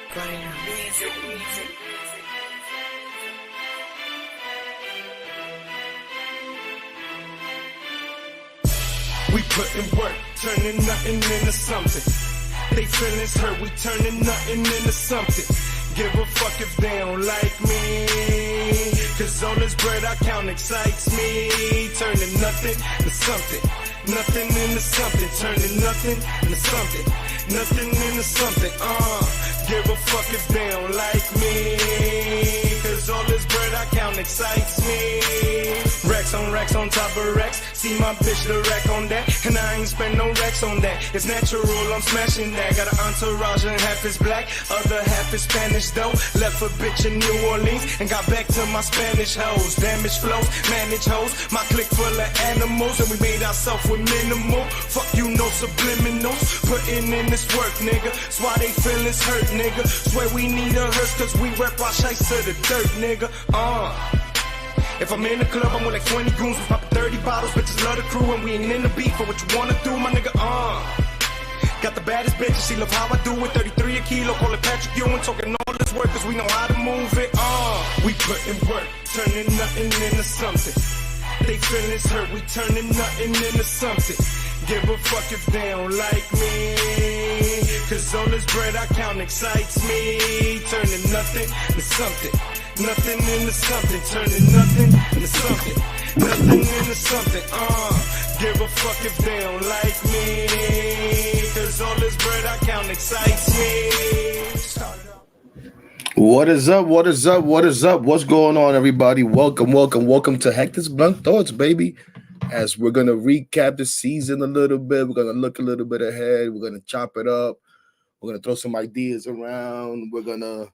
We putting work, turning nothing into something. They feelings hurt, we turning nothing into something. Give a fuck if they don't like me, cause all this bread I count excites me. Turning nothing to something, nothing into something. Turning nothing into something, nothing into something. Give a fuck if they don't like me, cause all this bread I count excites me. Racks on top of racks. See my bitch, the rack on that, and I ain't spend no racks on that. It's natural, I'm smashing that. Got an entourage and half is black, other half is Spanish though. Left a bitch in New Orleans and got back to my Spanish hoes. Damage flows, manage hoes. My clique full of animals, and we made ourselves with minimal. Fuck you, no subliminals. Putting in this work, nigga. That's why they feelings hurt, nigga. Swear we need a hearse, cause we rep our shites to the dirt, nigga. If I'm in the club, I'm with like 20 goons, we poppin' 30 bottles, bitches love the crew, and we ain't in the beef for what you wanna do, my nigga, Got the baddest bitch, and she love how I do it, 33 a kilo, call it Patrick Ewing, talking all this work, cause we know how to move it, We putting work, turning nothing into something. They feelings hurt, we turning nothing into something. Give a fuck if they don't like me, cause all this bread I count excites me. Turning nothing into something, nothing into something. Turning nothing into something, nothing into something. Give a fuck if they don't like me, cause all this bread I count excites me. What is up? What is up? What is up? What's going on, everybody? Welcome to Hector's Blunt Thoughts, baby. As we're gonna recap the season a little bit, we're gonna look a little bit ahead. We're gonna chop it up. We're gonna throw some ideas around. We're gonna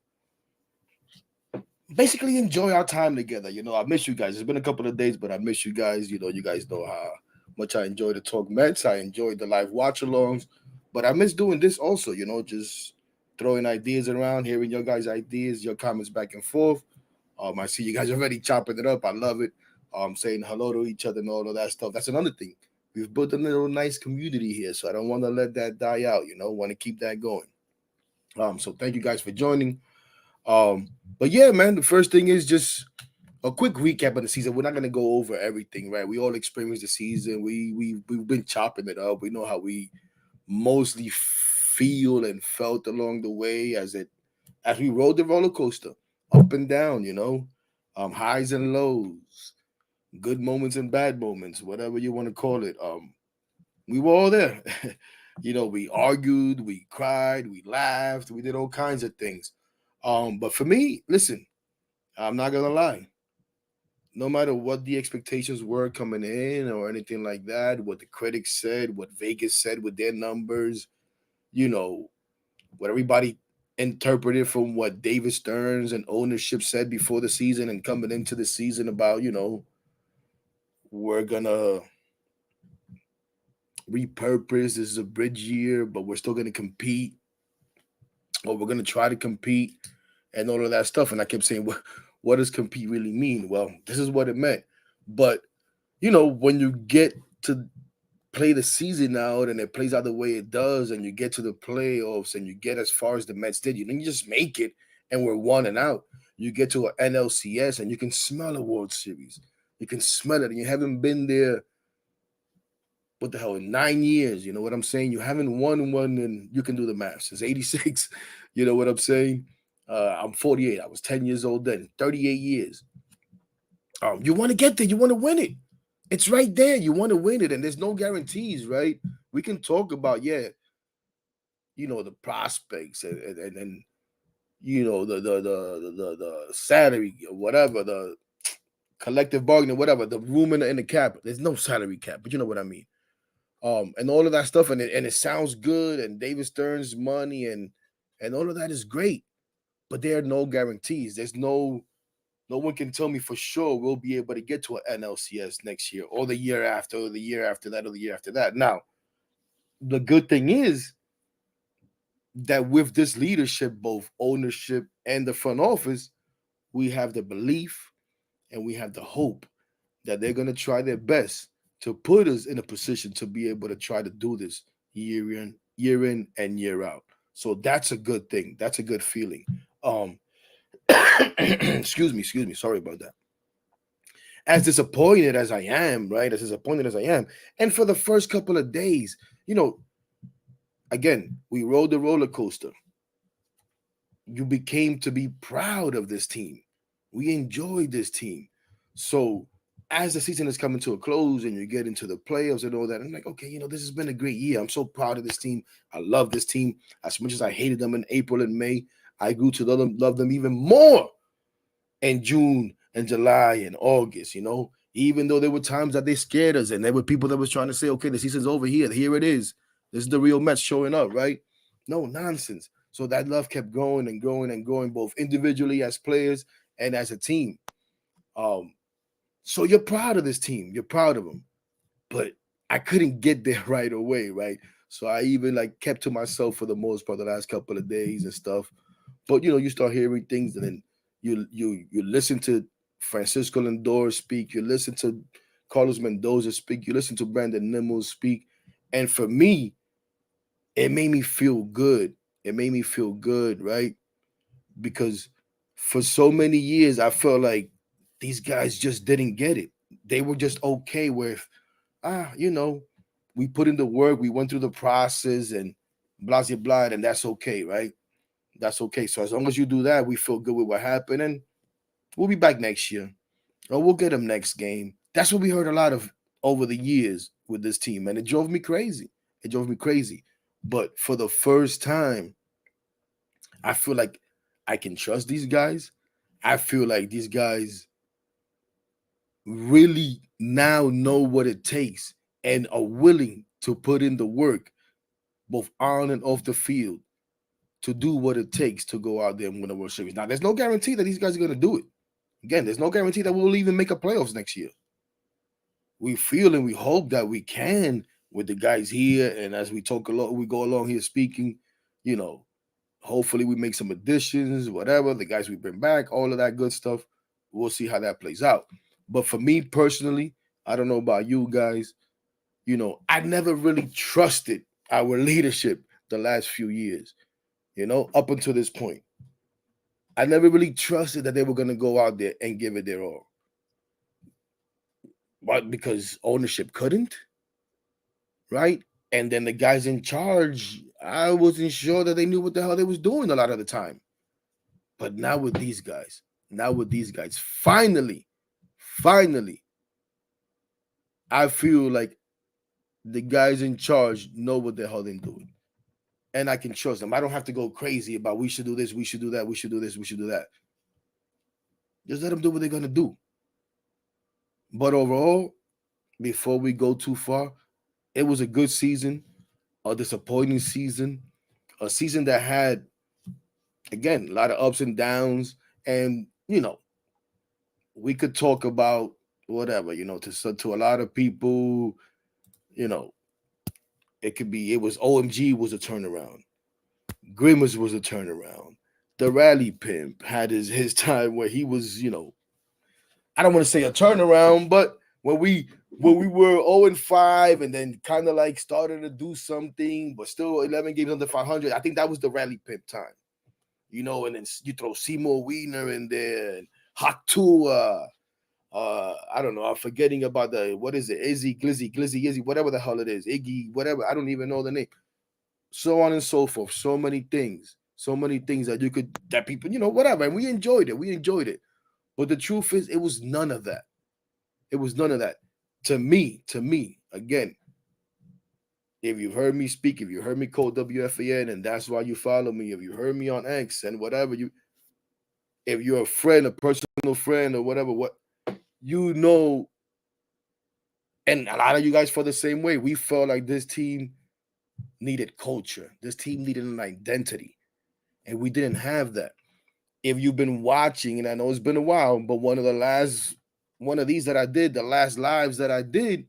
basically enjoy our time together. I miss you guys. It's been a couple of days, but I miss you guys. You guys know how much I enjoy the Talk Mets. I enjoy the live watch-alongs, but I miss doing this also. Just throwing ideas around, hearing your guys' ideas, your comments back and forth. I see you guys already chopping it up. I love it. Saying hello to each other and all of that stuff. That's another thing. We've built a little nice community here, so I don't want to let that die out. Want to keep that going. So thank you guys for joining. But yeah, man, the first thing is just a quick recap of the season. We're not gonna go over everything, right? We all experienced the season. We've been chopping it up. We know how we mostly feel and felt along the way as we rode the roller coaster up and down. Highs and lows, good moments and bad moments, whatever you want to call it. We were all there. We argued, we cried, we laughed, we did all kinds of things. But for me, listen, I'm not gonna lie. No matter what the expectations were coming in or anything like that, what the critics said, what Vegas said with their numbers, what everybody interpreted from what David Stearns and ownership said before the season and coming into the season about, we're gonna repurpose. This is a bridge year, but we're still gonna compete, or we're gonna try to compete, and all of that stuff. And I kept saying, what does compete really mean? Well, this is what it meant. But when you get to play the season out and it plays out the way it does, and you get to the playoffs and you get as far as the Mets did, you just make it, and we're 1-out. You get to an NLCS and you can smell a World Series. You can smell it, and you haven't been there, what the hell, in 9 years. You know what I'm saying? You haven't won one, and you can do the math, since 86. You know what I'm saying? I'm 48. I was 10 years old then. 38 years. You want to get there. You want to win it. It's right there. You want to win it, and there's no guarantees, right? We can talk about, the prospects and the salary or whatever, the collective bargaining, whatever, the room in the cap. There's no salary cap, but you know what I mean. And all of that stuff, and it sounds good, and David Stearns' money and all of that is great, but there are no guarantees. There's no one can tell me for sure we'll be able to get to an NLCS next year, or the year after, or the year after that, or the year after that. Now, the good thing is that with this leadership, both ownership and the front office, we have the belief and we have the hope that they're going to try their best to put us in a position to be able to try to do this year in and year out. So that's a good thing. That's a good feeling. Um, excuse me. Sorry about that. As disappointed as I am, right? As disappointed as I am, and for the first couple of days, you know, again, we rode the roller coaster. You became to be proud of this team. We enjoyed this team. So as the season is coming to a close and you get into the playoffs and all that, I'm like, okay, this has been a great year. I'm so proud of this team. I love this team. As much as I hated them in April and May, I grew to love them even more in June and July and August. Even though there were times that they scared us and there were people that was trying to say, okay, the season's over here. Here it is. This is the real Mets showing up, right? No nonsense. So that love kept growing and growing and growing, both individually as players and as a team. Um, so you're proud of this team. You're proud of them. But I couldn't get there right away, right? So I even like kept to myself for the most part the last couple of days and stuff. But you start hearing things, and then you listen to Francisco Lindor speak, you listen to Carlos Mendoza speak, you listen to Brandon Nimmo speak, and for me, it made me feel good. It made me feel good, right? Because for so many years, I felt like these guys just didn't get it. They were just okay with, we put in the work, we went through the process, and blah, blah, blah, and that's okay, right? That's okay. So as long as you do that, we feel good with what happened, and we'll be back next year, or we'll get them next game. That's what we heard a lot of over the years with this team, and it drove me crazy. It drove me crazy. But for the first time, I feel like I can trust these guys. I feel like these guys really now know what it takes and are willing to put in the work, both on and off the field, to do what it takes to go out there and win a World Series. Now, there's no guarantee that these guys are going to do it. Again, there's no guarantee that we'll even make a playoffs next year. We feel and we hope that we can with the guys here, and as we talk a lot, we go along here speaking, hopefully we make some additions, whatever, the guys we bring back, all of that good stuff. We'll see how that plays out. But for me personally, I don't know about you guys, I never really trusted our leadership the last few years, up until this point. I never really trusted that they were going to go out there and give it their all. But because ownership couldn't, right? And then the guys in charge, I wasn't sure that they knew what the hell they was doing a lot of the time. But now with these guys, finally, I feel like the guys in charge know what the hell they're doing. And I can trust them. I don't have to go crazy about we should do this, we should do that, we should do this, we should do that. Just let them do what they're going to do. But overall, before we go too far, it was a good season, a disappointing season, a season that had, again, a lot of ups and downs. And, we could talk about whatever, to a lot of people, it was OMG was a turnaround. Grimace was a turnaround. The Rally Pimp had his time where he was, I don't want to say a turnaround, but when we were 0-5 and then kind of like started to do something, but still 11 games under 500, I think that was the Rally Pimp time. And then you throw Seymour Wiener in there and Hatua. I don't know. I'm forgetting about what is it? Izzy, Glizzy, whatever the hell it is. Iggy, whatever. I don't even know the name. So on and so forth. So many things that people, whatever. And we enjoyed it. But the truth is, it was none of that. To me, again, if you've heard me speak, if you heard me call WFAN, and that's why you follow me, if you heard me on X and whatever, if you're a friend, a personal friend or whatever, and a lot of you guys felt the same way. We felt like this team needed culture. This team needed an identity, and we didn't have that. If you've been watching, and I know it's been a while, but one of these that I did, the last lives that I did,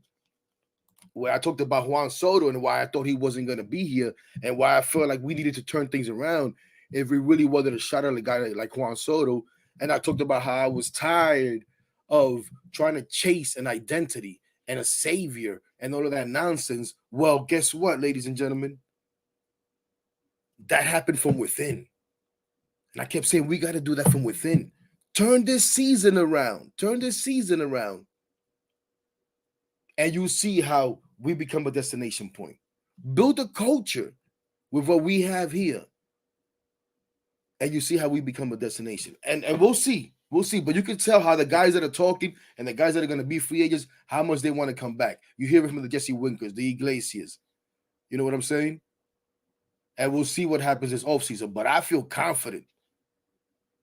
where I talked about Juan Soto and why I thought he wasn't going to be here and why I felt like we needed to turn things around if we really wanted a shot at a guy like Juan Soto. And I talked about how I was tired of trying to chase an identity and a savior and all of that nonsense. Well, guess what, ladies and gentlemen? That happened from within. And I kept saying, we got to do that from within. Turn this season around. Turn this season around. And you'll see how we become a destination point. Build a culture with what we have here. And you see how we become a destination. And we'll see. We'll see. But you can tell how the guys that are talking and the guys that are going to be free agents, how much they want to come back. You hear it from the Jesse Winkers, the Iglesias. You know what I'm saying? And we'll see what happens this offseason. But I feel confident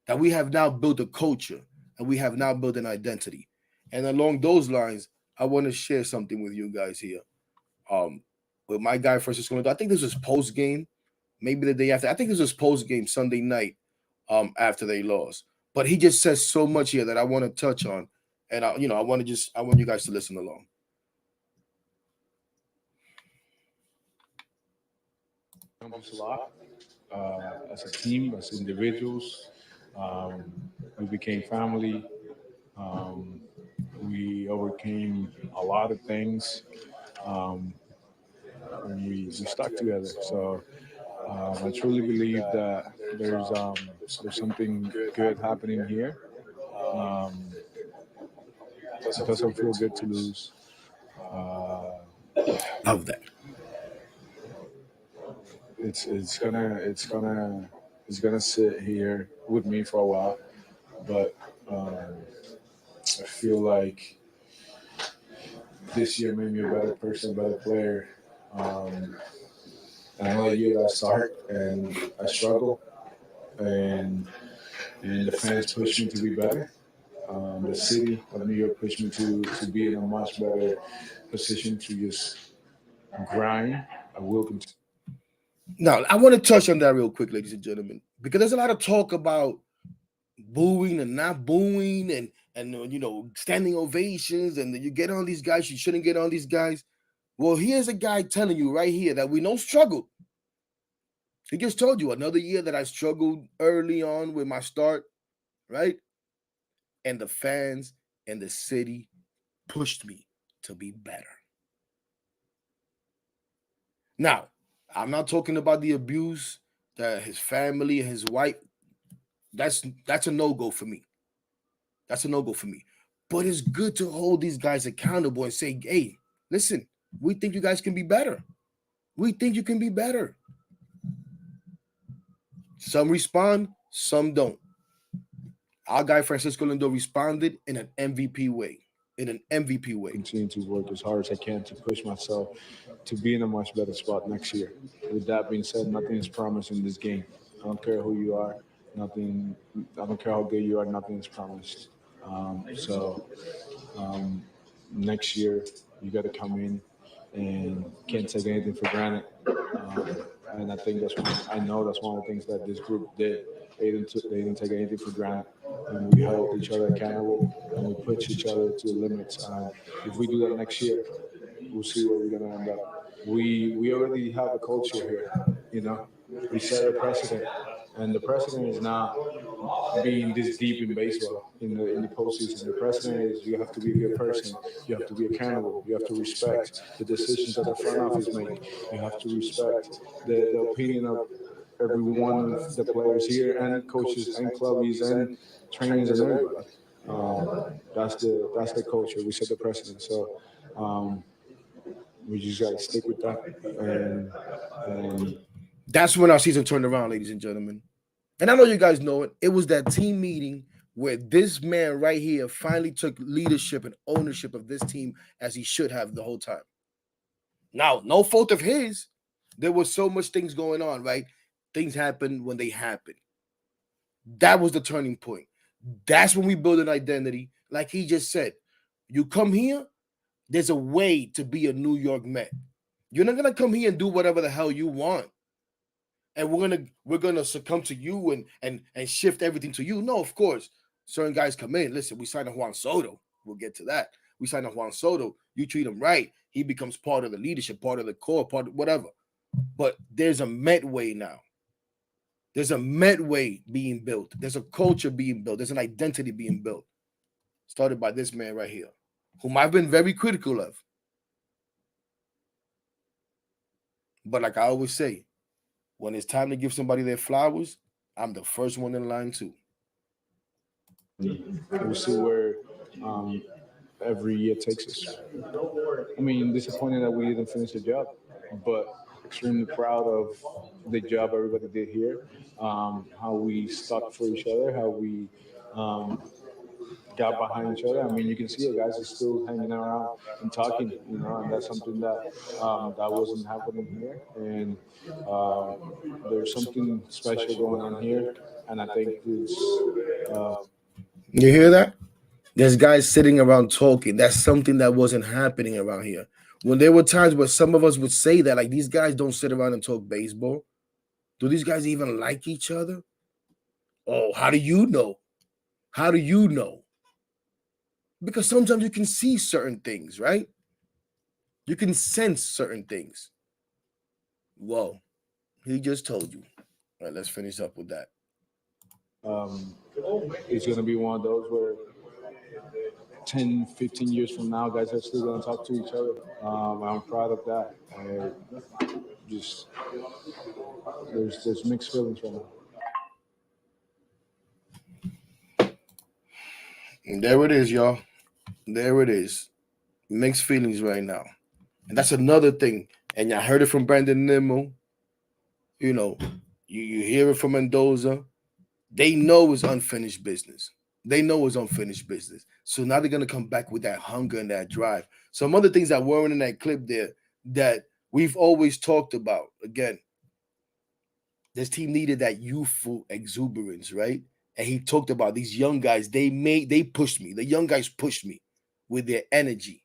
that we have now built a culture and we have now built an identity. And along those lines, I want to share something with you guys here. With my guy Francisco Lindor, I think this was post game, maybe the day after. I think this was post game Sunday night, after they lost. But he just says so much here that I want to touch on, and I want you guys to listen along. Accomplished a lot as a team, as individuals. Um, we became family. Um, we overcame a lot of things. Um, and we stuck together. So I truly believe that there's something good happening here. Um, it doesn't feel good to lose. Uh, Love that. it's gonna sit here with me for a while, but I feel like this year made me a better person, a better player. Um, and I know that year I start and I struggle, and the fans pushed me to be better. The city of New York pushed me to be in a much better position to just grind. I will continue. Now, I want to touch on that real quick, ladies and gentlemen, because there's a lot of talk about booing and not booing and standing ovations, and you get on these guys, you shouldn't get on these guys. Well, here's a guy telling you right here that we know struggled. He just told you another year that I struggled early on with my start, right? And the fans and the city pushed me to be better. Now, I'm not talking about the abuse that his family and his wife. That's a no-go for me. That's a no-go for me. But it's good to hold these guys accountable and say, hey, listen, we think you guys can be better. We think you can be better. Some respond, some don't. Our guy Francisco Lindor responded in an MVP way. Continue to work as hard as I can to push myself to be in a much better spot next year. With that being said, nothing is promised in this game. I don't care who you are. Nothing. I don't care how good you are. Nothing is promised. So next year you got to come in and can't take anything for granted. And I think I know that's one of the things that this group did. They didn't take anything for granted, and we held each other accountable, and we pushed each other to the limits. And if we do that next year, we'll see where we're gonna end up. We already have a culture here, you know. We set a precedent, and the precedent is not being this deep in baseball in the postseason. The precedent is you have to be a good person. You have to be accountable. You have to respect the decisions that the front office make. You have to respect the opinion of every one of the players here and coaches and clubbies and trainers and everybody. That's the culture. We set the precedent. So we just got to stick with that. And That's when our season turned around, ladies and gentlemen. And I know you guys know it. It was that team meeting where this man right here finally took leadership and ownership of this team as he should have the whole time. Now, no fault of his. There was so much things going on, right? Things happen when they happen. That was the turning point. That's when we build an identity. Like he just said, you come here, there's a way to be a New York Met. You're not gonna come here and do whatever the hell you want, and we're gonna succumb to you and shift everything to you. No, of course, certain guys come in. Listen, we signed a Juan Soto. We'll get to that. We signed a Juan Soto. You treat him right, he becomes part of the leadership, part of the core, part of whatever. But there's a Met way now. There's a Met way being built. There's a culture being built. There's an identity being built. Started by this man right here, whom I've been very critical of. But like I always say, When it's time to give somebody their flowers, I'm the first one in line too. We'll see where um, every year takes us. I mean, disappointed that we didn't finish the job, but extremely proud of the job everybody did here. How we stuck for each other, how we um, got behind each other. I mean, you can see it, guys are still hanging around and talking, and that's something that that wasn't happening here. And um, there's something special going on here, and I think it's You hear that? There's guys sitting around talking. That's something that wasn't happening around here. When there were times where some of us would say that, like, these guys don't sit around and talk baseball. Do these guys even like each other? Oh, how do you know? How do you know? Because sometimes you can see certain things, right? You can sense certain things. Whoa, he just told you. All right, let's finish up with that. um, it's going to be one of those where 10, 15 years from now, guys are still going to talk to each other. I'm proud of that. Just there's mixed feelings right now. And there it is, y'all. There it is. Mixed feelings right now. And that's another thing. And y'all heard it from Brandon Nimmo. You hear it from Mendoza. They know it's unfinished business. They know it's unfinished business. So now they're going to come back with that hunger and that drive. Some other things that weren't in that clip there that we've always talked about. Again, this team needed that youthful exuberance, right? And he talked about these young guys. They pushed me. The young guys pushed me with their energy.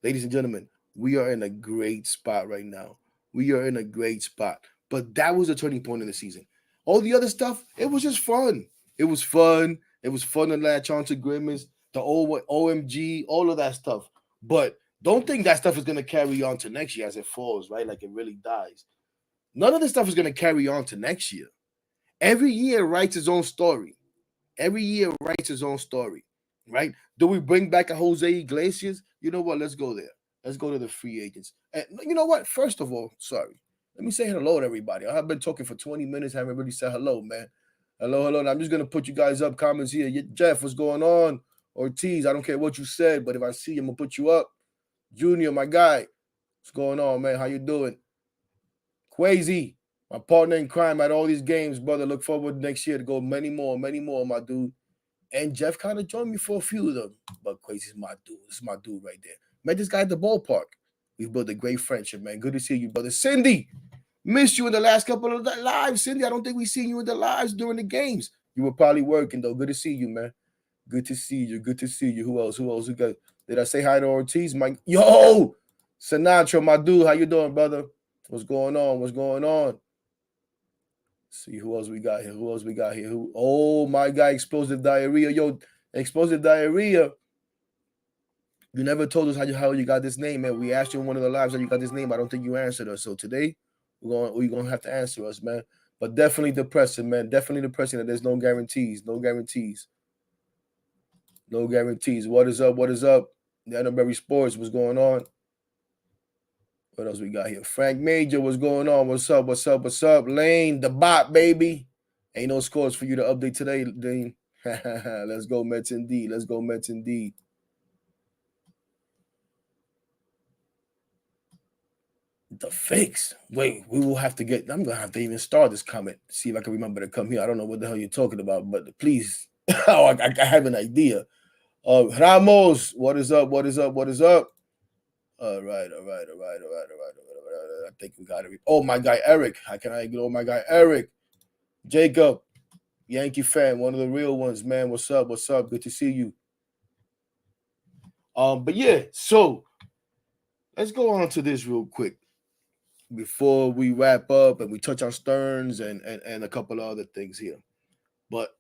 Ladies and gentlemen, we are in a great spot right now. We are in a great spot. But that was a turning point in the season. All the other stuff, it was just fun. It was fun. It was fun to latch on to agreements, the old OMG, all of that stuff. But don't think that stuff is going to carry on to next year as it falls, right? Like it really dies. None of this stuff is going to carry on to next year. Every year writes its own story. Every year writes its own story, right? Do we bring back a Jose Iglesias? You know what? Let's go there. Let's go to the free agents. And you know what? First of all, sorry. Let me say hello to everybody. I've been talking for 20 minutes. Haven't really said hello, man. Hello. And I'm just going to put you guys up. Comments here. Jeff, what's going on? Ortiz, I don't care what you said, but if I see you, I'm going to put you up. Junior, my guy. What's going on, man? How you doing? Quasi, my partner in crime at all these games, brother. Look forward next year to go many more, my dude. And Jeff kind of joined me for a few of them. But Quasi's my dude. This is my dude right there. Met this guy at the ballpark. We've built a great friendship, man. Good to see you, brother. Cindy, missed you in the last couple of lives. Cindy, I don't think we seen you in the lives during the games. You were probably working, though. Good to see you, man. Good to see you. Good to see you. Who else? Who got? Did I say hi to Ortiz? Mike? Yo, Sinatra, my dude. How you doing, brother? What's going on? What's going on? Let's see who else we got here. Oh, my guy, Explosive Diarrhea. Yo, Explosive Diarrhea. You never told us how you got this name, man. We asked you in one of the lives how you got this name. I don't think you answered us. So today, we're gonna have to answer us, man. But definitely depressing, man. Definitely depressing that there's no guarantees. No guarantees. No guarantees. What is up? What is up? The Annenberry Sports, what's going on? What else we got here? Frank Major, what's going on? What's up? What's up? What's up? Lane, the bot, baby. Ain't no scores for you to update today, Lane. Let's go, Mets indeed. Let's go, Mets indeed. The fix. Wait, we will have to get. I'm gonna have to even start this comment. See if I can remember to come here. I don't know what the hell you're talking about, but please. I have an idea. Ramos, what is up? What is up? What is up? All right. I think we got it. Oh, my guy Eric. How can I ignore my guy Eric? Jacob, Yankee fan, one of the real ones, man. What's up? What's up? Good to see you. But yeah, so let's go on to this real quick before we wrap up and we touch on Stearns and a couple of other things here. But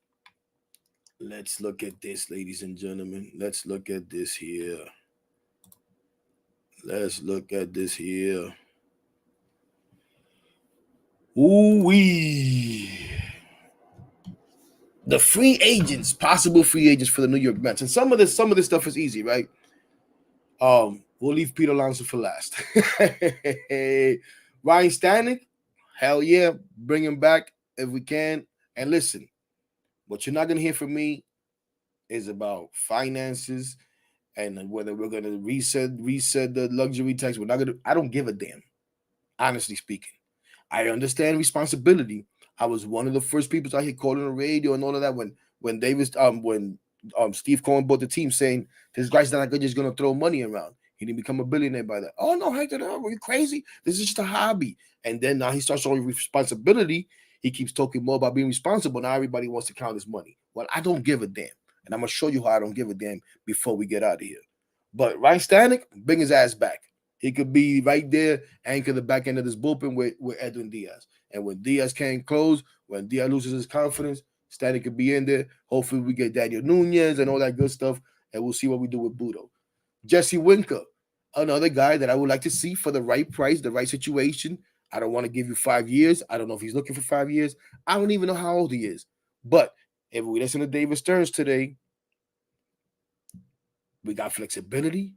let's look at this, ladies and gentlemen. Let's look at this here. Let's look at this here. Ooh-wee. The free agents, possible free agents for the New York Mets. And some of this stuff is easy, right? We'll leave Pete Alonso for last. Ryan Stanek, hell yeah, bring him back if we can. And listen, what you're not gonna hear from me is about finances and whether we're gonna reset the luxury tax. We're not gonna. I don't give a damn. Honestly speaking, I understand responsibility. I was one of the first people out here calling the radio and all of that when Davis when Steve Cohen bought the team, saying this guy's not just gonna throw money around. He didn't become a billionaire by that. Oh no, Hector, no, are you crazy? This is just a hobby. And then now he starts showing responsibility. He keeps talking more about being responsible. Now everybody wants to count his money. Well, I don't give a damn. And I'm gonna show you how I don't give a damn before we get out of here. But Ryan Stanek, bring his ass back. He could be right there, anchor the back end of this bullpen with Edwin Diaz. And when Diaz can't close, when Diaz loses his confidence, Stanek could be in there. Hopefully we get Daniel Nunez and all that good stuff, and we'll see what we do with Budo. Jesse Winker, another guy that I would like to see for the right price, the right situation. I don't want to give you 5 years. I don't know if he's looking for 5 years. I don't even know how old he is. But if we listen to David Stearns today, we got flexibility.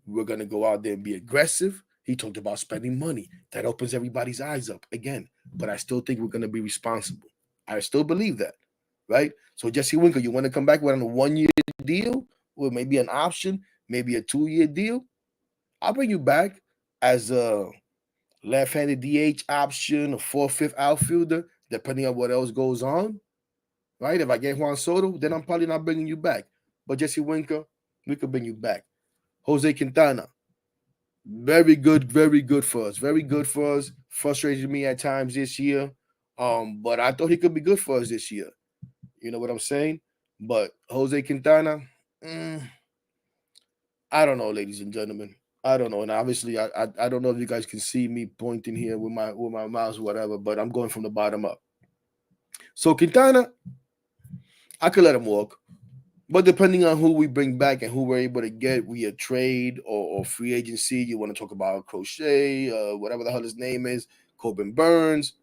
We're going to go out there and be aggressive. He talked about spending money. That opens everybody's eyes up again. But I still think we're going to be responsible. I still believe that, right? So Jesse Winker, you want to come back with a 1-year deal or maybe an option, maybe a 2-year deal? I'll bring you back as a left-handed DH option, a 4th, 5th outfielder, depending on what else goes on, right? If I get Juan Soto, then I'm probably not bringing you back. But Jesse Winker, we could bring you back. Jose Quintana, very good for us. Very good for us. Frustrated me at times this year. But I thought he could be good for us this year. You know what I'm saying? But Jose Quintana, I don't know, ladies and gentlemen. I don't know. And obviously, I don't know if you guys can see me pointing here with my mouse or whatever, but I'm going from the bottom up. So Quintana, I could let him walk. But depending on who we bring back and who we're able to get via trade or free agency, you want to talk about Crochet, whatever the hell his name is, Corbin Burns,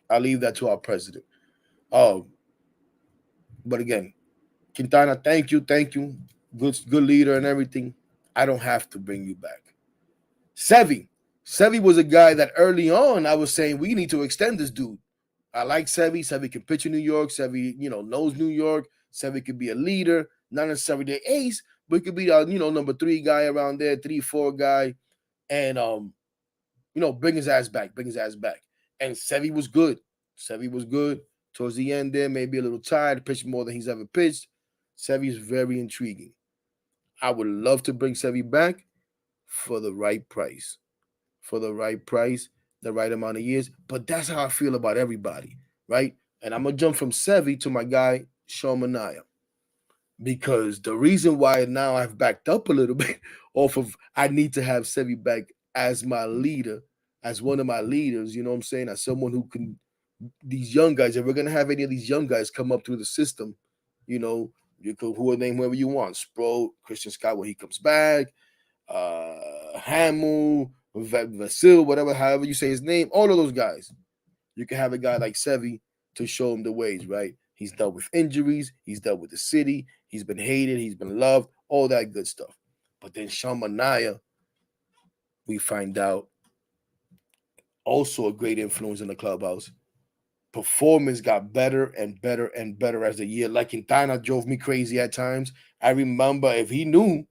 I'll leave that to our president. But again, Quintana, thank you. Good leader and everything. I don't have to bring you back. Sevy was a guy that early on I was saying we need to extend this dude. I like Sevy. Sevy can pitch in New York. Sevy, knows New York. Sevy could be a leader, not necessarily the ace, but he could be number 3 guy around there, 3-4 guy, and bring his ass back. And Sevy was good. Towards the end there, maybe a little tired, pitched more than he's ever pitched. Sevy is very intriguing. I would love to bring Sevy back for the right price. The right amount of years. But that's how I feel about everybody, right? And I'm going to jump from Sevy to my guy, Sean Manaea. Because the reason why now I've backed up a little bit off of I need to have Sevy back as my leader, as one of my leaders, you know what I'm saying? As someone who can, these young guys, if we're going to have any of these young guys come up through the system, you could name whoever you want. Sproat, Christian Scott when he comes back, Hamill, Vasil, however you say his name, all of those guys. You can have a guy like Sevy to show him the ways, right? He's dealt with injuries. He's dealt with the city. He's been hated. He's been loved. All that good stuff. But then Sean Manaea, we find out, also a great influence in the clubhouse. Performance got better and better and better as the year. Like Quintana drove me crazy at times. I remember if he knew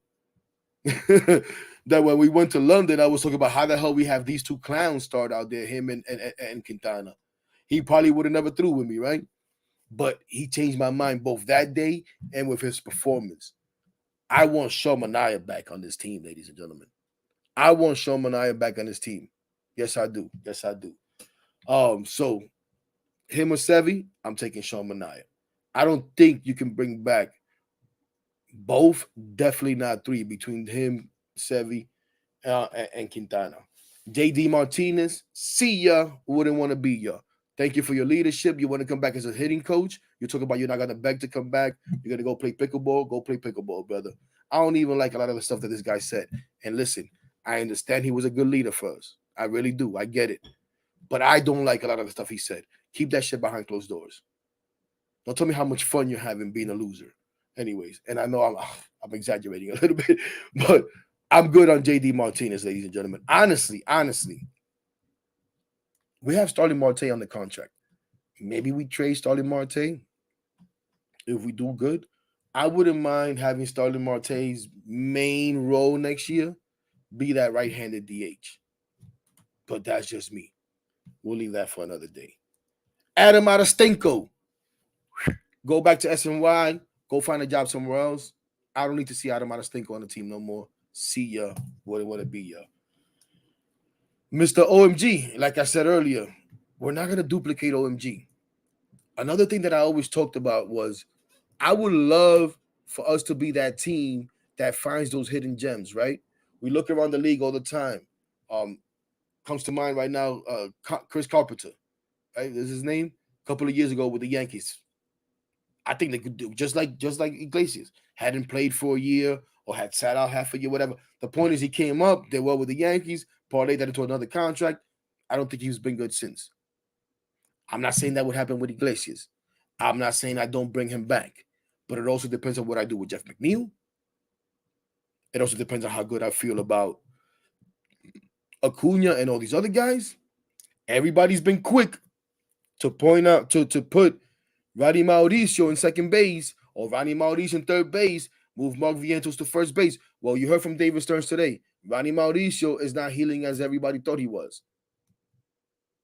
that when we went to London, I was talking about how the hell we have these 2 clowns start out there, him and Quintana. He probably would have never threw with me, right? But he changed my mind both that day and with his performance. I want Sean Manaea back on this team, ladies and gentlemen. I want Sean Manaea back on this team. Yes, I do. So him or Sevy, I'm taking Sean Manaea. I don't think you can bring back both. Definitely not 3 between him, Sevy, and Quintana. JD Martinez, see ya. Wouldn't want to be ya. Thank you for your leadership. You want to come back as a hitting coach. You talk about you're not going to beg to come back. You're going to go play pickleball. Go play pickleball, brother. I don't even like a lot of the stuff that this guy said. And listen, I understand he was a good leader for us. I really do. I get it. But I don't like a lot of the stuff he said. Keep that shit behind closed doors. Don't tell me how much fun you're having being a loser. Anyways, and I know I'm exaggerating a little bit, but I'm good on JD Martinez, ladies and gentlemen. Honestly, We have Starling Marte on the contract. Maybe we trade Starling Marte if we do good. I wouldn't mind having Starling Marte's main role next year be that right-handed DH. But that's just me. We'll leave that for another day. Adam Ottostinko. Go back to SNY. Go find a job somewhere else. I don't need to see Adam Ottostinko on the team no more. See ya. What it be ya. Mr. OMG, like I said earlier, we're not going to duplicate OMG. Another thing that I always talked about was I would love for us to be that team that finds those hidden gems, right? We look around the league all the time. Comes to mind right now, Chris Carpenter, right? Is his name? A couple of years ago with the Yankees. I think they could do just like Iglesias. Hadn't played for a year or had sat out half a year, whatever. The point is he came up, did well with the Yankees, parlayed that into another contract. I don't think he's been good since. I'm not saying that would happen with Iglesias. I'm not saying I don't bring him back. But it also depends on what I do with Jeff McNeil. It also depends on how good I feel about Acuna and all these other guys. Everybody's been quick to point out, to put Roddy Mauricio in second base or Roddy Mauricio in third base, move Mark Vientos to first base. Well, you heard from David Stearns today. Roddy Mauricio is not healing as everybody thought he was.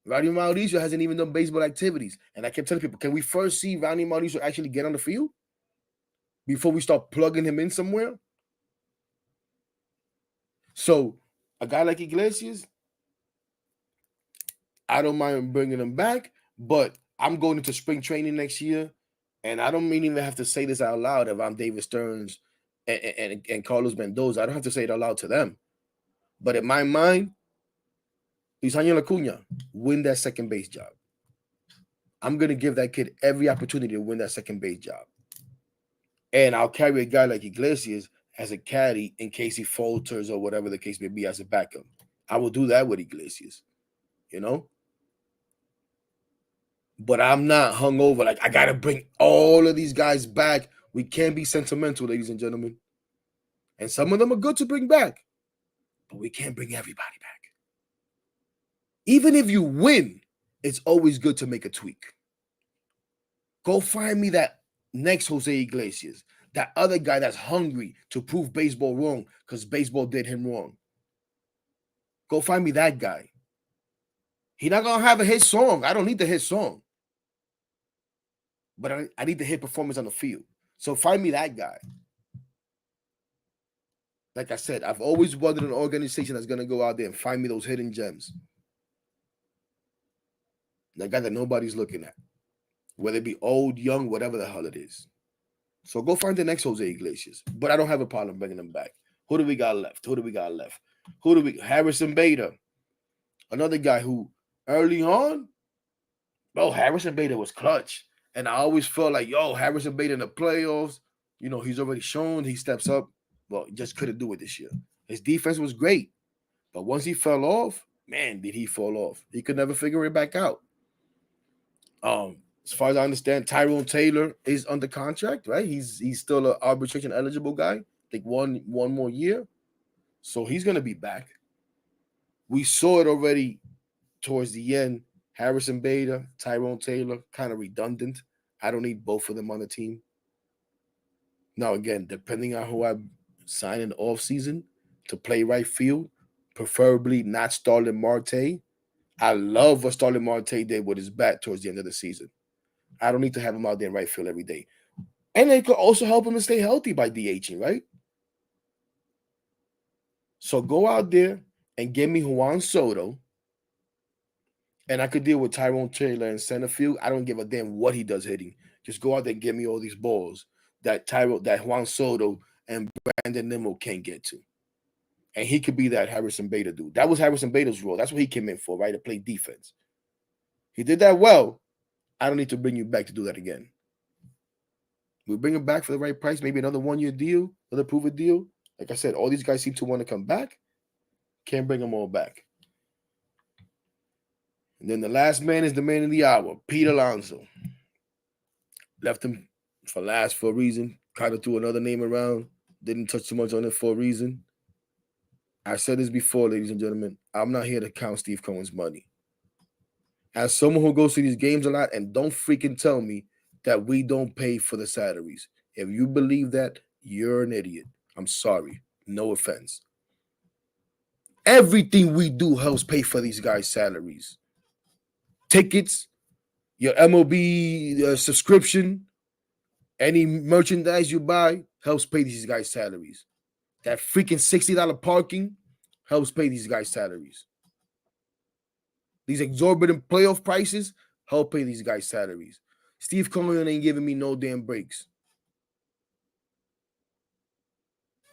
Roddy Mauricio hasn't even done baseball activities. And I kept telling people, can we first see Roddy Mauricio actually get on the field before we start plugging him in somewhere? So a guy like Iglesias, I don't mind bringing him back, but I'm going into spring training next year, and I don't even have to say this out loud if I'm David Stearns and Carlos Mendoza. I don't have to say it out loud to them. But in my mind, Isanyo Acuna, win that second base job. I'm going to give that kid every opportunity to win that second base job. And I'll carry a guy like Iglesias as a caddy in case he falters or whatever the case may be as a backup. I will do that with Iglesias, you know? But I'm not hungover. Like, I got to bring all of these guys back. We can't be sentimental, ladies and gentlemen. And some of them are good to bring back. But we can't bring everybody back. Even if you win, it's always good to make a tweak. Go find me that next Jose Iglesias, that other guy that's hungry to prove baseball wrong because baseball did him wrong. Go find me that guy. He's not going to have a hit song. I don't need the hit song. But I need the hit performance on the field. So find me that guy. Like I said, I've always wanted an organization that's going to go out there and find me those hidden gems. That guy that nobody's looking at. Whether it be old, young, whatever the hell it is. So go find the next Jose Iglesias. But I don't have a problem bringing them back. Who do we got left? Harrison Bader. Another guy who early on, Harrison Bader was clutch. And I always felt like, Harrison Bader in the playoffs, he's already shown he steps up. Well, he just couldn't do it this year. His defense was great. But once he fell off, man, did he fall off. He could never figure it back out. As far as I understand, Tyrone Taylor is under contract, right? He's still an arbitration eligible guy. I think one more year. So he's going to be back. We saw it already towards the end. Harrison Bader, Tyrone Taylor, kind of redundant. I don't need both of them on the team. Now, again, depending on who I sign in the offseason to play right field, preferably not Starling Marte. I love what Starling Marte did with his bat towards the end of the season. I don't need to have him out there in right field every day. And it could also help him to stay healthy by DHing, right? So go out there and give me Juan Soto, and I could deal with Tyrone Taylor in center field. I don't give a damn what he does hitting. Just go out there and give me all these balls that Juan Soto and Brandon Nimmo can't get to. And he could be that Harrison Bader dude. That was Harrison Bader's role. That's what he came in for, right? To play defense. He did that well. I don't need to bring you back to do that again. We bring him back for the right price, maybe another 1-year deal, another prove-it deal. Like I said, all these guys seem to want to come back. Can't bring them all back. And then the last man is the man of the hour, Pete Alonso. Left him for last for a reason. Kind of threw another name around. Didn't touch too much on it for a reason. I said this before, ladies and gentlemen. I'm not here to count Steve Cohen's money. as someone who goes to these games a lot, and don't freaking tell me that we don't pay for the salaries. If you believe that, you're an idiot. I'm sorry. No offense. Everything we do helps pay for these guys' salaries. Tickets, your MLB subscription, any merchandise you buy helps pay these guys' salaries. That freaking $60 parking helps pay these guys' salaries. These exorbitant playoff prices help pay these guys' salaries. Steve Cohen ain't giving me no damn breaks.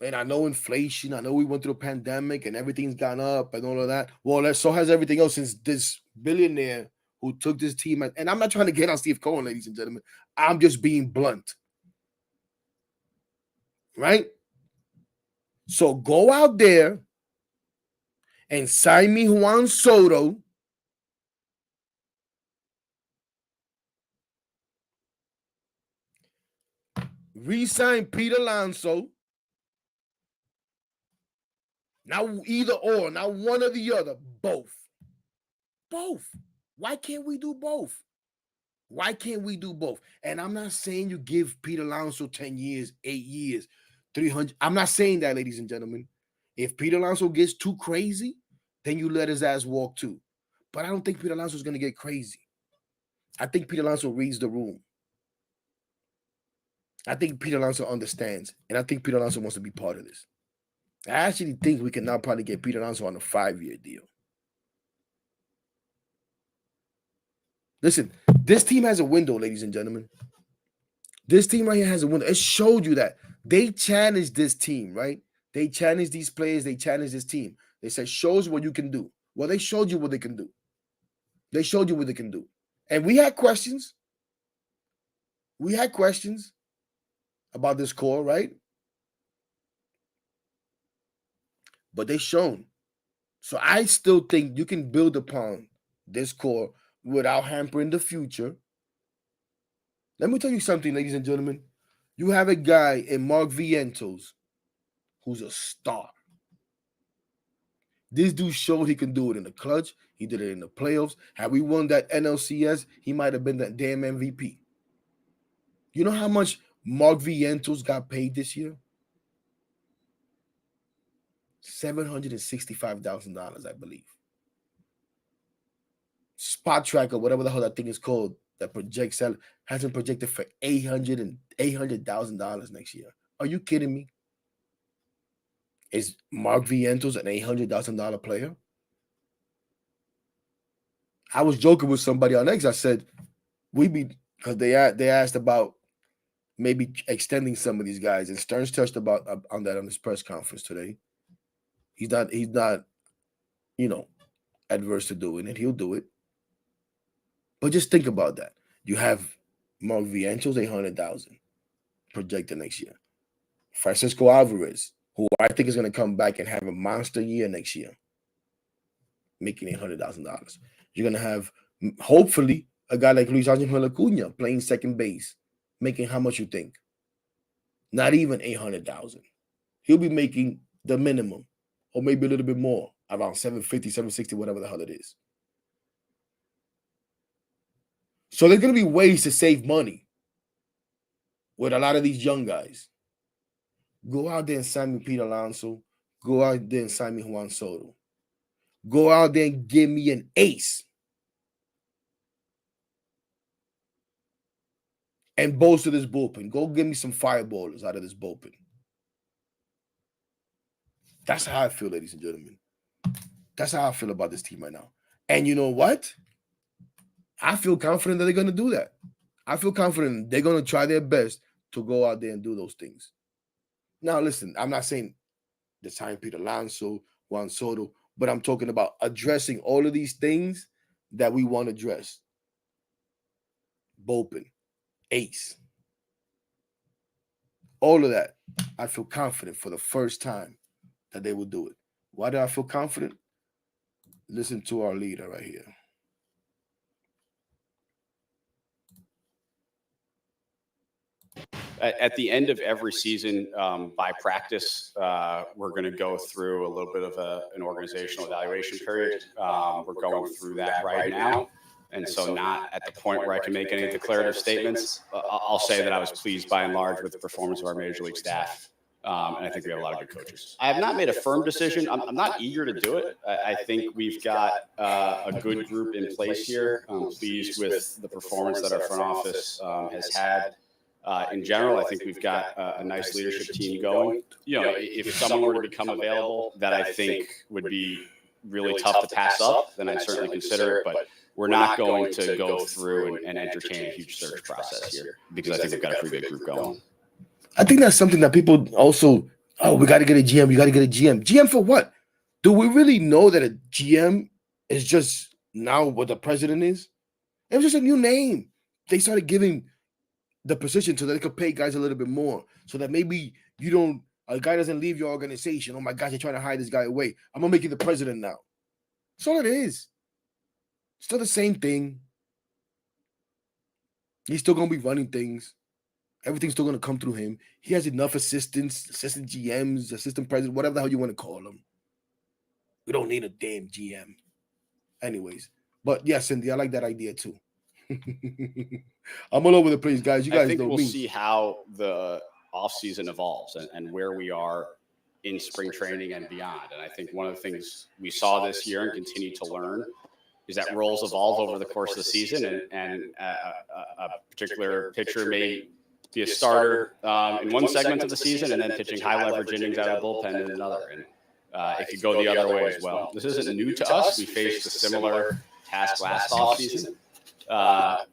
And I know inflation. I know we went through a pandemic and everything's gone up and all of that. Well, so has everything else since this billionaire who took this team. And I'm not trying to get on Steve Cohen, ladies and gentlemen. I'm just being blunt. Right? So go out there and sign me Juan Soto. Re-sign Pete Alonso. Now either or, now one or the other. Both. Why can't we do both? Why can't we do both? And I'm not saying you give Pete Alonso 10 years, 8 years, 300. I'm not saying that, ladies and gentlemen. If Pete Alonso gets too crazy, then you let his ass walk too. But I don't think Pete Alonso is going to get crazy. I think Pete Alonso reads the room. I think Pete Alonso understands. And I think Pete Alonso wants to be part of this. I actually think we can now probably get Pete Alonso on a 5-year deal. Listen, this team has a window, ladies and gentlemen. This team right here has a window. It showed you that. They challenged this team, right? They challenged these players. They challenged this team. They said, show us what you can do. Well, they showed you what they can do. They showed you what they can do. And we had questions. We had questions about this core, right? But they shown. So I still think you can build upon this core without hampering the future. Let me tell you something, ladies and gentlemen. You have a guy in Mark Vientos who's a star. This dude showed he can do it in the clutch. He did it in the playoffs. Had we won that NLCS, he might have been that damn MVP. You know how much Mark Vientos got paid this year? $765,000, I believe. Spot Tracker, whatever the hell that thing is called, that projects has been projected for $800,000 next year. Are you kidding me? Is Mark Vientos an $800,000 player? I was joking with somebody on X. I said, because they asked about maybe extending some of these guys, and Stearns touched on that on his press conference today. He's not, adverse to doing it. He'll do it. But just think about that. You have Mark Vientos, $800,000 projected next year. Francisco Alvarez, who I think is going to come back and have a monster year next year, making $800,000. You're going to have, hopefully, a guy like Luis Angel Acuna playing second base, making how much you think? Not even $800,000. He'll be making the minimum, or maybe a little bit more, around $750,000, $760,000, whatever the hell it is. So there's going to be ways to save money with a lot of these young guys. Go out there and sign me Pete Alonso. Go out there and sign me Juan Soto. Go out there and give me an ace. And bolster this bullpen. Go give me some fireballers out of this bullpen. That's how I feel, ladies and gentlemen. That's how I feel about this team right now. And you know what? I feel confident that they're going to do that. I feel confident they're going to try their best to go out there and do those things. Now, listen, I'm not saying the sign Pete Alonso, Juan Soto, but I'm talking about addressing all of these things that we want to address. Bullpen, ace, all of that. I feel confident for the first time that they will do it. Why do I feel confident? Listen to our leader right here. At the end of every season, by practice, we're going to go through a little bit of an organizational evaluation period. We're going through that right now. And so not at the point where I can make any declarative statements. I'll say that I was pleased by and large with the performance of our major league staff. And I think we have a lot of good coaches. I have not made a firm decision. I'm not eager to do it. I think we've got a good group in place here. I'm pleased with the performance that our front office has had. In general, I think we've got a nice leadership team going. If someone were to become available that I think would be really tough to pass up, then I'd certainly consider it. But we're not going to go through and entertain a huge search process here because I think we've got a pretty big group going. I think that's something that people also, we got to get a GM. We got to get a GM. GM for what? Do we really know that a GM is just now what the president is? It was just a new name. They started giving the position so that they could pay guys a little bit more so that maybe a guy doesn't leave your organization. Oh my gosh, you're trying to hide this guy away. I'm going to make you the president now. That's all it is. Still the same thing. He's still going to be running things. Everything's still going to come through him. He has enough assistants, assistant GMs, assistant president, whatever the hell you want to call them. We don't need a damn GM. Anyways. But yeah, Cindy, I like that idea too. I'm all over the place, guys. You guys I think know we'll me. see how the offseason evolves and where we are in spring training and beyond. And I think one of the things we saw this year and continue to learn is that roles evolve over the course of the season, and a particular pitcher may be a starter in one segment of the season and then pitching high leverage innings out of the bullpen in another. And it could go the other way as well. This isn't new to us. We faced a similar task last offseason.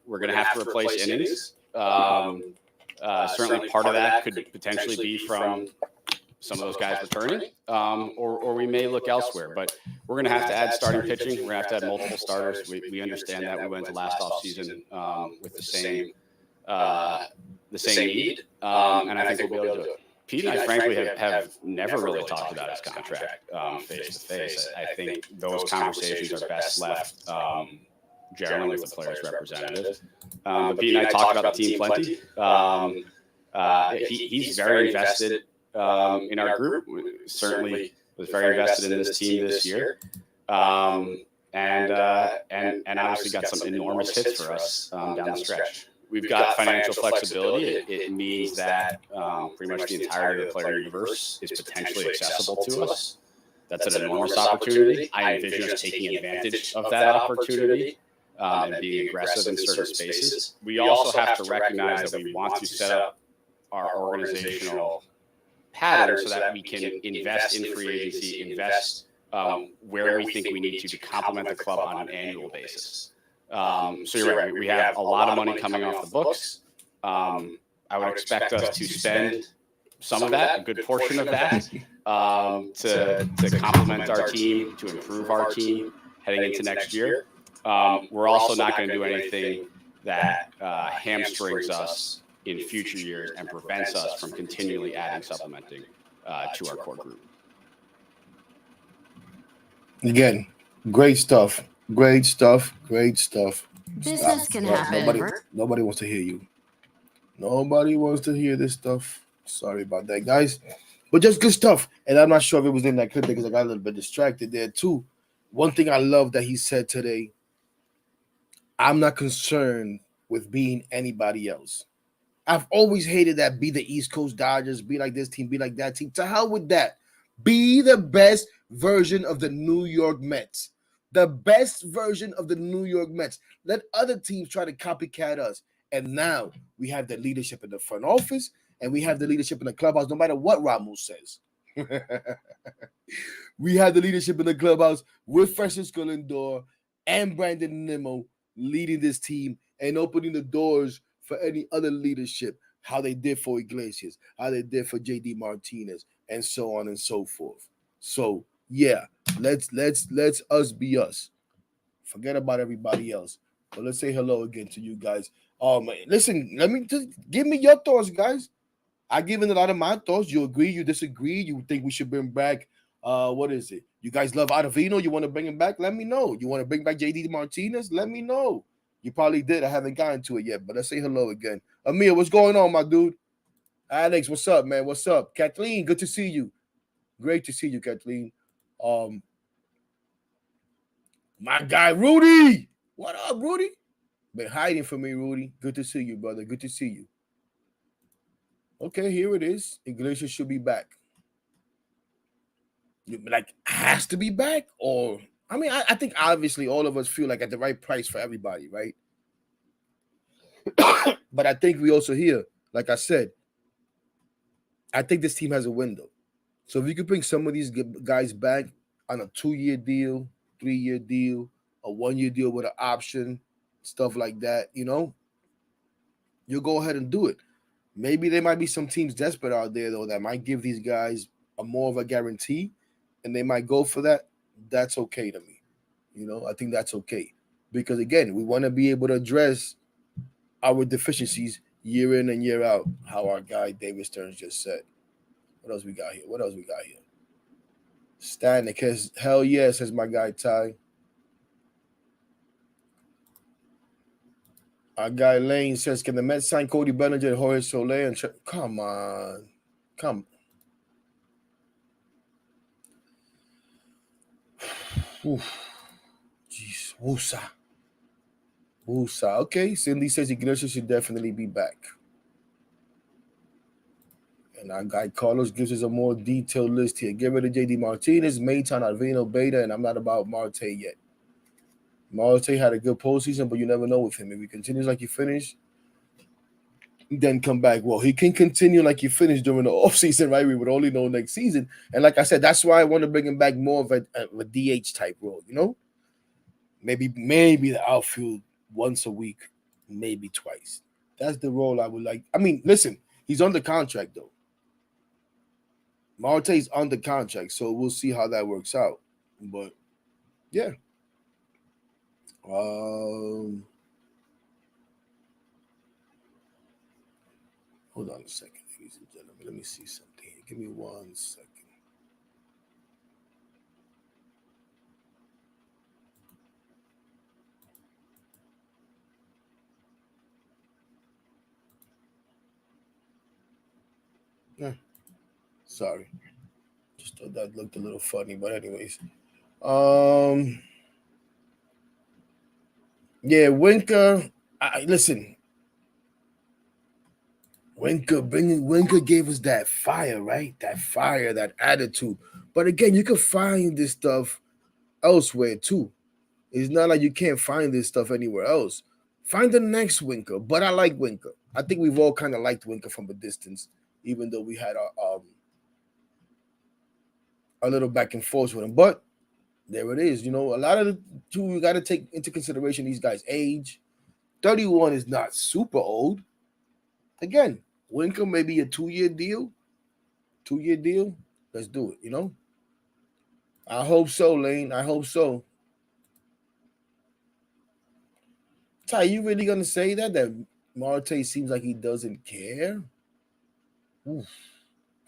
We're going to have to replace innings. Certainly part of that could potentially be from some of those guys returning, or we may look elsewhere. But we're going to have to add starting pitching. We're going to have to add multiple starters. We understand that. We went to last offseason with the same need, and I think we'll be able to do it. Pete and I, frankly, have never really talked about his contract face to face. I think those conversations are best left generally with the players' representative. But Pete and I talk about the team plenty. He's very invested in our group. Certainly was very invested in this team this year, and obviously got some enormous hits for us down the stretch. We've got financial flexibility. It means that pretty much the entirety of the player universe is potentially accessible to us. That's an enormous opportunity. I envision us taking advantage of that opportunity and being aggressive in certain spaces. We also have to recognize that we want to set up our organizational pattern so that we can invest in free agency, invest where we think we need to complement the club on an annual basis. So you're right. We have a lot of money coming off the books. I would expect us to spend some of that, a good portion of that, to complement our team, to improve our team heading into next year. We're also not going to do anything that hamstrings us in future years and prevents us from continually adding, supplementing to our core group. Again, great stuff. Great stuff. Great stuff. Business can happen. Nobody wants to hear you. Nobody wants to hear this stuff. Sorry about that, guys. But just good stuff. And I'm not sure if it was in that clip because I got a little bit distracted there too. One thing I love that he said today, I'm not concerned with being anybody else. I've always hated that be the East Coast Dodgers, be like this team, be like that team. To hell with that. Be the best version of the New York Mets. The best version of the New York Mets. Let other teams try to copycat us. And now we have the leadership in the front office and we have the leadership in the clubhouse, no matter what Ramos says. We have the leadership in the clubhouse with Francisco Lindor and Brandon Nimmo leading this team and opening the doors for any other leadership, how they did for Iglesias, how they did for JD Martinez, and so on and so forth. So, yeah, let's us be us. Forget about everybody else. But let's say hello again to you guys. Listen, let me just give me your thoughts, guys. I've given a lot of my thoughts. You agree, you disagree, you think we should bring back what is it? You guys love Ottavino, you want to bring him back? Let me know. You want to bring back JD Martinez? Let me know. You probably did. I haven't gotten to it yet, but let's say hello again. Amir, what's going on, my dude? Alex, what's up, man? What's up? Kathleen, good to see you. Great to see you, Kathleen. My guy Rudy, What up, Rudy? Been hiding from me, Rudy. Good to see you, brother. Good to see you. Okay, here it is. Iglesias should be back. Like, has to be back? Or, I mean, I think obviously all of us feel like at the right price for everybody, right? But I think we also hear, like I said, I think this team has a window. So if you could bring some of these guys back on a 2-year deal, 3-year deal, a 1-year deal with an option, stuff like that, you'll go ahead and do it. Maybe there might be some teams desperate out there, though, that might give these guys a more of a guarantee, and they might go for that. That's okay to me. I think that's okay. Because, again, we want to be able to address our deficiencies year in and year out, how our guy David Stearns just said. What else we got here? Stanek, hell yeah, says my guy Ty. Our guy Lane says, can the Mets sign Cody Bellinger and Jorge Soler? Come on. Jeez, Wusa. Okay, Cindy says Iglesias should definitely be back. And our guy Carlos gives us a more detailed list here. Get rid of JD Martinez, Mayton, Alvino, Beta, and I'm not about Marte yet. Marte had a good postseason, but you never know with him. If he continues like he finished, then come back. Well, he can continue like he finished during the offseason, right? We would only know next season. And like I said, that's why I want to bring him back more of a DH type role, Maybe the outfield once a week, maybe twice. That's the role I would like. I mean, listen, he's under contract, though. Marte's under contract, so we'll see how that works out. But, yeah. Hold on a second, ladies and gentlemen. Let me see something here. Give me 1 second. Sorry. Just thought that looked a little funny, but anyways. Yeah, Winker. Listen. Winker gave us that fire, right? That fire, that attitude. But again, you can find this stuff elsewhere too. It's not like you can't find this stuff anywhere else. Find the next Winker. But I like Winker. I think we've all kind of liked Winker from a distance, even though we had a little back and forth with him. But there it is. A lot of the two, you got to take into consideration these guys' age. 31 is not super old. Again, Winker may be a 2-year deal. 2-year deal. Let's do it, I hope so, Lane. I hope so. Ty, you really going to say that Marte seems like he doesn't care? Oof.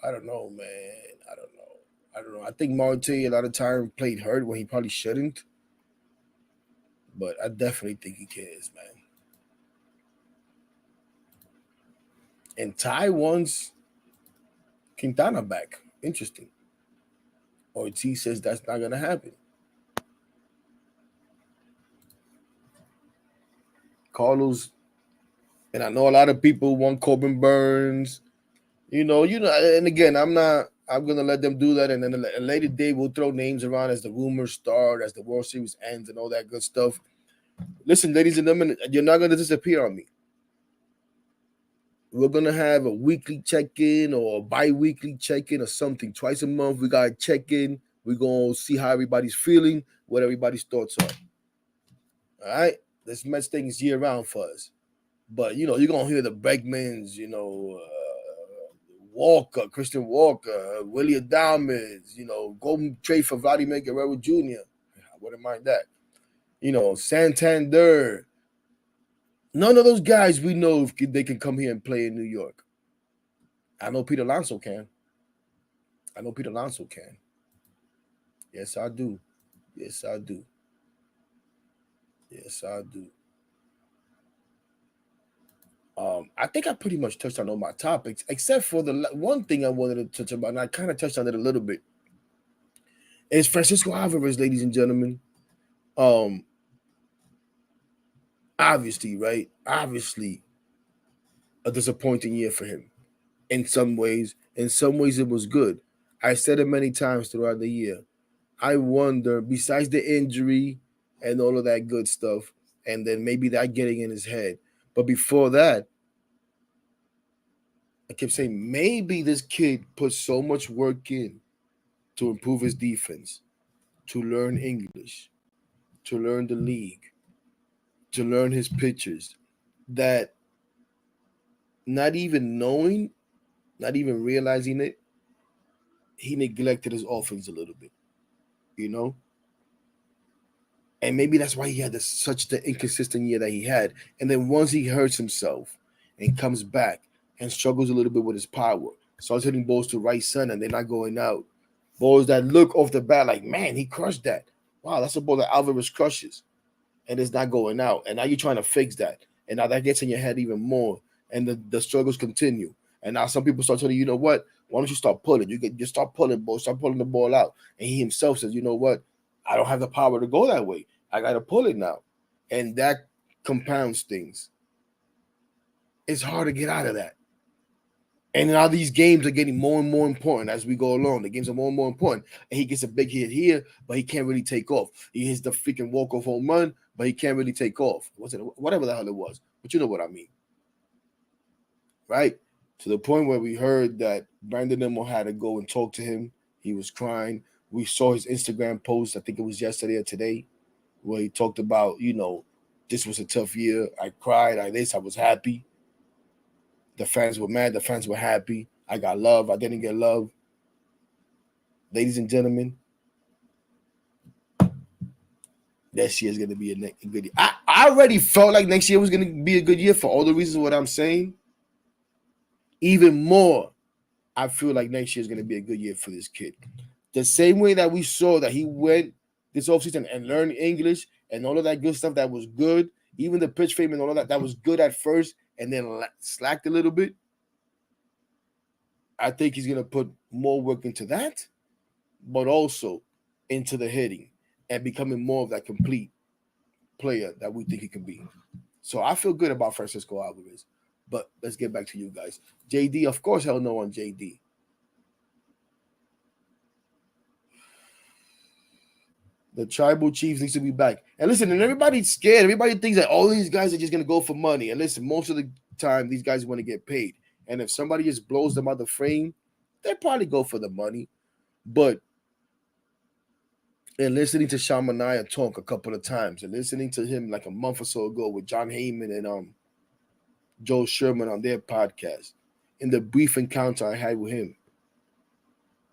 I don't know, man. I don't know. I think Marte a lot of time played hurt when he probably shouldn't. But I definitely think he cares, man. And Ty wants Quintana back. Interesting. Ortiz says that's not going to happen. Carlos, and I know a lot of people want Corbin Burns. And again, I'm going to let them do that. And then a later day, we'll throw names around as the rumors start, as the World Series ends and all that good stuff. Listen, ladies and gentlemen, you're not going to disappear on me. We're going to have a weekly check-in or a bi-weekly check-in or something. Twice a month, we got to check in. We're going to see how everybody's feeling, what everybody's thoughts are. All right? This Mets thing is year-round for us. But, you're going to hear the Bregmans, Walker, Christian Walker, Willie Adames, go trade for Vladimir Guerrero Jr. I wouldn't mind that. Santander. None of those guys we know if they can come here and play in New York. I know Pete Alonso can. Yes, I do. I think I pretty much touched on all my topics, except for the one thing I wanted to touch about, and I kind of touched on it a little bit. It's Francisco Alvarez, ladies and gentlemen. obviously, right? Obviously, a disappointing year for him. In some ways, it was good. I said it many times throughout the year. I wonder, besides the injury and all of that good stuff, and then maybe that getting in his head, but before that, I kept saying maybe this kid put so much work in to improve his defense, to learn English, to learn the league, to learn his pitches, that not even knowing, not even realizing it, he neglected his offense a little bit, you know? And maybe that's why he had such the inconsistent year that he had. And then once he hurts himself and comes back and struggles a little bit with his power, starts hitting balls to right center and they're not going out. Balls that look off the bat like, man, he crushed that. Wow, that's a ball that Alvarez crushes. And it's not going out. And now you're trying to fix that. And now that gets in your head even more. And the struggles continue. And now some people start telling you know what? Why don't you start pulling? You start pulling balls, start pulling the ball out. And he himself says, you know what? I don't have the power to go that way. I got to pull it now. And that compounds things. It's hard to get out of that. And now these games are getting more and more important as we go along. The games are more and more important. And he gets a big hit here, but he can't really take off. He hits the freaking walk-off home run, but he can't really take off. Whatever the hell it was. But you know what I mean. Right? To the point where we heard that Brandon Nimmo had to go and talk to him. He was crying. We saw his Instagram post, I think it was yesterday or today, where he talked about, this was a tough year. I cried. I was happy. The fans were mad. The fans were happy. I got love. I didn't get love. Ladies and gentlemen, next year is going to be a good year. I already felt like next year was going to be a good year for all the reasons what I'm saying. Even more, I feel like next year is going to be a good year for this kid. The same way that we saw that he went this offseason and learned English and all of that good stuff that was good, even the pitch frame and all of that was good at first and then slacked a little bit. I think he's going to put more work into that, but also into the hitting and becoming more of that complete player that we think he can be. So I feel good about Francisco Alvarez. But let's get back to you guys. JD, of course, hell no on JD. The tribal chiefs needs to be back. And listen, and everybody's scared. Everybody thinks that all these guys are just going to go for money. And listen, most of the time, these guys want to get paid. And if somebody just blows them out the frame, they'll probably go for the money. But and listening to Shamanaya talk a couple of times and listening to him like a month or so ago with John Heyman and Joe Sherman on their podcast, in the brief encounter I had with him,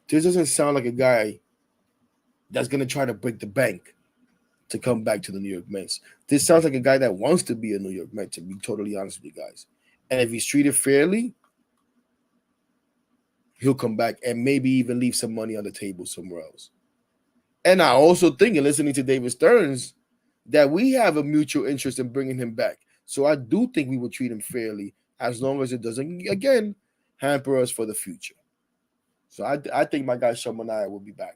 this doesn't sound like a guy that's going to try to break the bank to come back to the New York Mets. This sounds like a guy that wants to be a New York Met, to be totally honest with you guys. And if he's treated fairly, he'll come back and maybe even leave some money on the table somewhere else. And I also think, in listening to David Stearns, that we have a mutual interest in bringing him back. So I do think we will treat him fairly as long as it doesn't, again, hamper us for the future. So I think my guy Shamanaya will be back.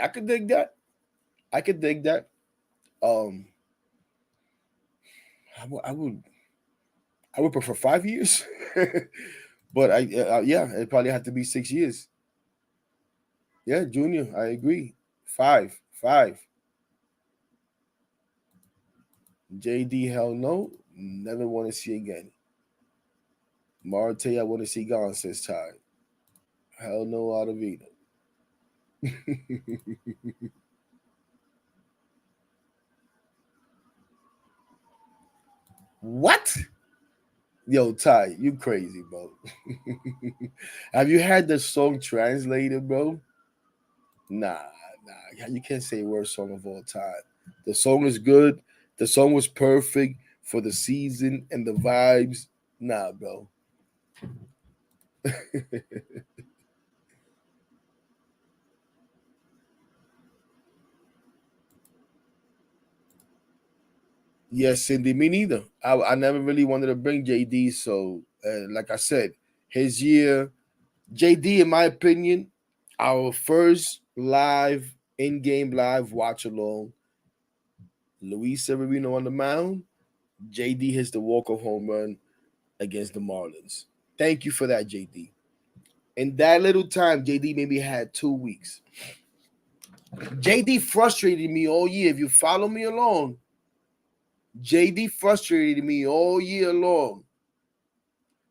I could dig that. I would prefer 5 years, but it'd probably have to be 6 years. Yeah, Junior, I agree. Five. JD, hell no. Never want to see again. Marte, I want to see gone, says Ty. Hell no, Ottavino. What? Yo, Ty, you crazy, bro. Have you had the song translated, bro? Nah. You can't say worst song of all time. The song is good. The song was perfect for the season and the vibes. Nah, bro. Yes, Cindy, me neither. I never really wanted to bring JD. So, like I said, his year, JD, in my opinion, our first live in-game live watch along. Luis Severino on the mound. JD hits the walk-off home run against the Marlins. Thank you for that, JD. In that little time, JD maybe had 2 weeks. JD frustrated me all year. If you follow me along, JD frustrated me all year long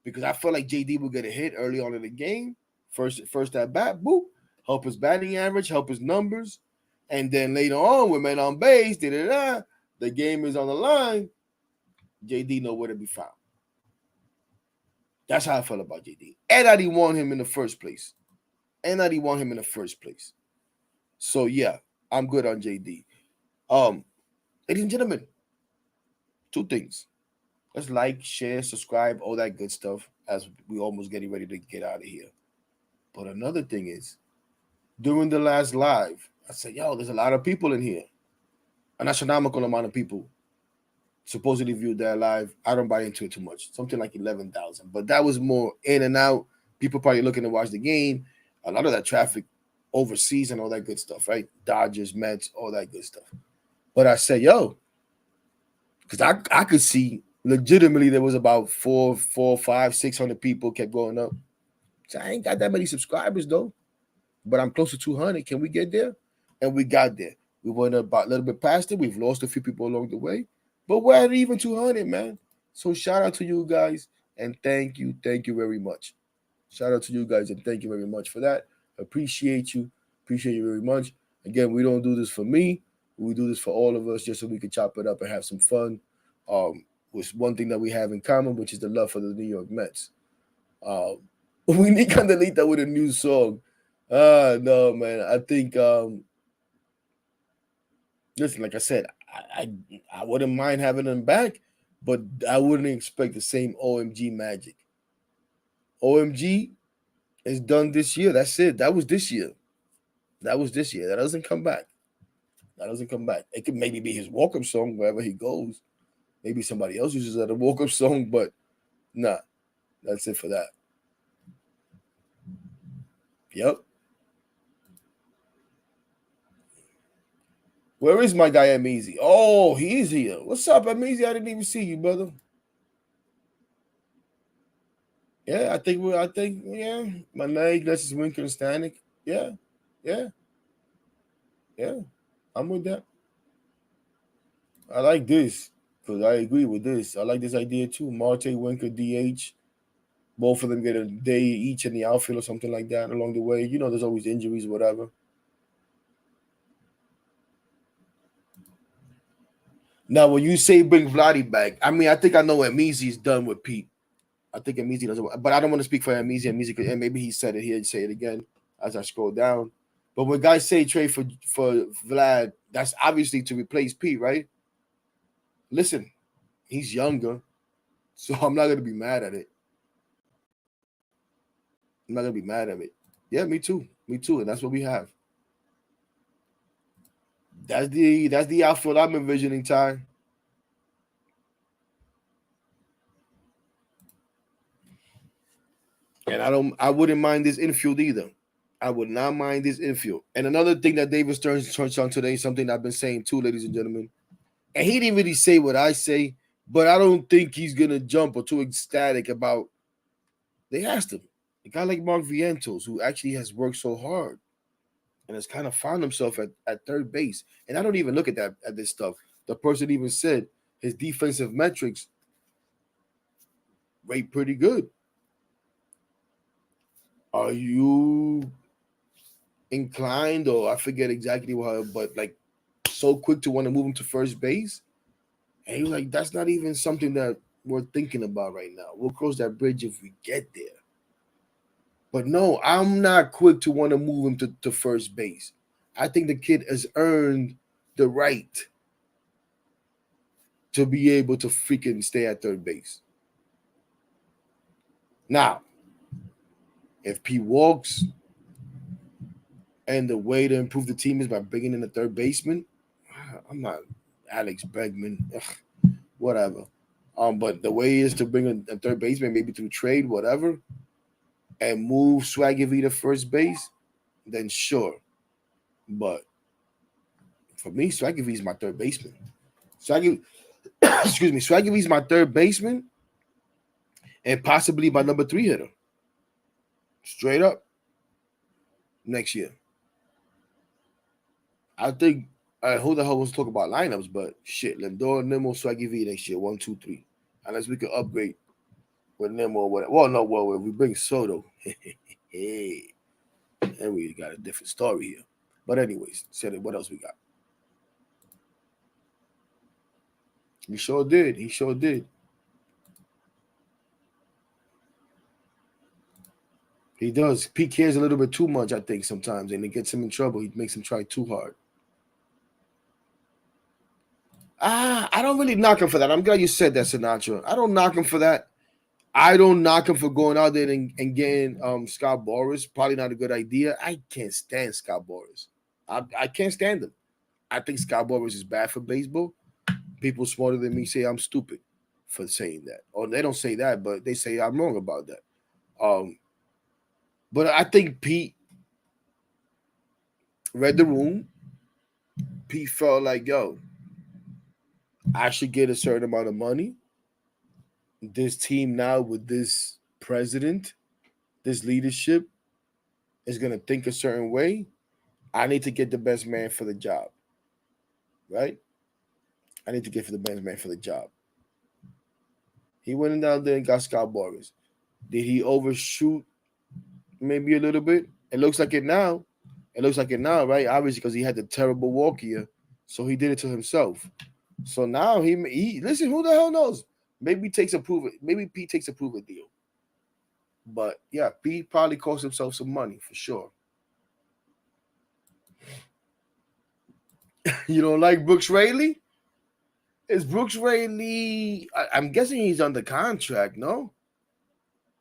because I felt like JD would get a hit early on in the game. First at bat, boop, help his batting average, help his numbers. And then later on, with men on base, the game is on the line, JD nowhere to be found. That's how I felt about JD. And I didn't want him in the first place. So yeah, I'm good on JD. Ladies and gentlemen, 2 things. Let's like, share, subscribe, all that good stuff as we almost getting ready to get out of here. But another thing is, during the last live, I said, yo, there's a lot of people in here. An astronomical amount of people supposedly viewed that live. I don't buy into it too much. Something like 11,000. But that was more in and out. People probably looking to watch the game. A lot of that traffic overseas and all that good stuff, right? Dodgers, Mets, all that good stuff. But I said, yo, because I could see legitimately there was about 600 people kept going up. So I ain't got that many subscribers though, but I'm close to 200. Can we get there? And we got there. We went about a little bit past it. We've lost a few people along the way, but we're at even 200, man. So shout out to you guys and thank you very much. Shout out to you guys and thank you very much for that. Appreciate you very much. Again, we don't do this for me. We do this for all of us just so we can chop it up and have some fun. With one thing that we have in common, which is the love for the New York Mets. We need to delete that with a new song. No, man. I think, listen, like I said, I wouldn't mind having them back, but I wouldn't expect the same OMG magic. OMG is done this year. That's it. That was this year. That doesn't come back. It could maybe be his walk-up song wherever he goes. Maybe somebody else uses that a walk-up song, but nah. That's it for that. Yep. Where is my guy Amizi? Oh, he's here. What's up, Amizi? I didn't even see you, brother. Yeah, I think, my leg, that's his Winker and Stanek. Yeah. I'm with that. I like this because I agree with this. I like this idea too. Marte, Winker, DH. Both of them get a day each in the outfield or something like that along the way. You know, there's always injuries, whatever. Now, when you say bring Vladdy back, I mean, I think I know what Amizi's done with Pete. I think Amizi doesn't, but I don't want to speak for Amizi. And maybe he said it here and say it again as I scroll down. But when guys say trade for Vlad, that's obviously to replace Pete, right? Listen, he's younger, so I'm not gonna be mad at it. Yeah, me too, and that's what we have. That's the outfield I'm envisioning, Ty. And I wouldn't mind this infield either. I would not mind this infield. And another thing that David Stearns touched on today, something I've been saying too, ladies and gentlemen, and he didn't really say what I say, but I don't think he's gonna jump or too ecstatic about. They asked him, a guy like Mark Vientos, who actually has worked so hard and has kind of found himself at third base. And I don't even look at this stuff. The person even said his defensive metrics rate pretty good. Are you inclined, or I forget exactly what, but like so quick to want to move him to first base? And he was like, that's not even something that we're thinking about right now. We'll cross that bridge if we get there. But no, I'm not quick to want to move him to first base. I think the kid has earned the right to be able to freaking stay at third base. Now, if Pete walks and the way to improve the team is by bringing in a third baseman, I'm not Alex Bregman, whatever. But the way is to bring a third baseman, maybe through trade, whatever. and move Swaggy V to first base, then sure. But for me, Swaggy V is my third baseman. Swaggy, excuse me, Swaggy V is my third baseman and possibly my number 3 hitter. Straight up. Next year. I think who the hell was talking about lineups, but shit, Lindor, Nimmo, Swaggy V next year, 1, 2, 3. Unless we could upgrade with Nimmo or whatever. Well, no, well, if we bring Soto, hey, and we got a different story here. But anyways, said it. What else we got? He sure did. He sure did. He does. Pete cares a little bit too much, I think, sometimes, and it gets him in trouble. He makes him try too hard. I don't really knock him for that. I'm glad you said that, Sinatra. I don't knock him for that. I don't knock him for going out there and getting Scott Boras. Probably not a good idea. I can't stand Scott Boras. I can't stand him. I think Scott Boras is bad for baseball. People smarter than me say I'm stupid for saying that. Or they don't say that, but they say I'm wrong about that. But I think Pete read the room. Pete felt like, yo, I should get a certain amount of money. This team now with this president, this leadership is going to think a certain way. I need to get the best man for the job. Right? I need to get for the best man for the job. He went down there and got Scott Boras. Did he overshoot maybe a little bit? It looks like it now. It looks like it now, right? Obviously, because he had the terrible walk here. So he did it to himself. So now he listen, who the hell knows? Maybe Pete takes a prove it deal. But yeah, Pete probably cost himself some money for sure. You don't like Brooks Raley? Is Brooks Raley? I'm guessing he's under contract, no?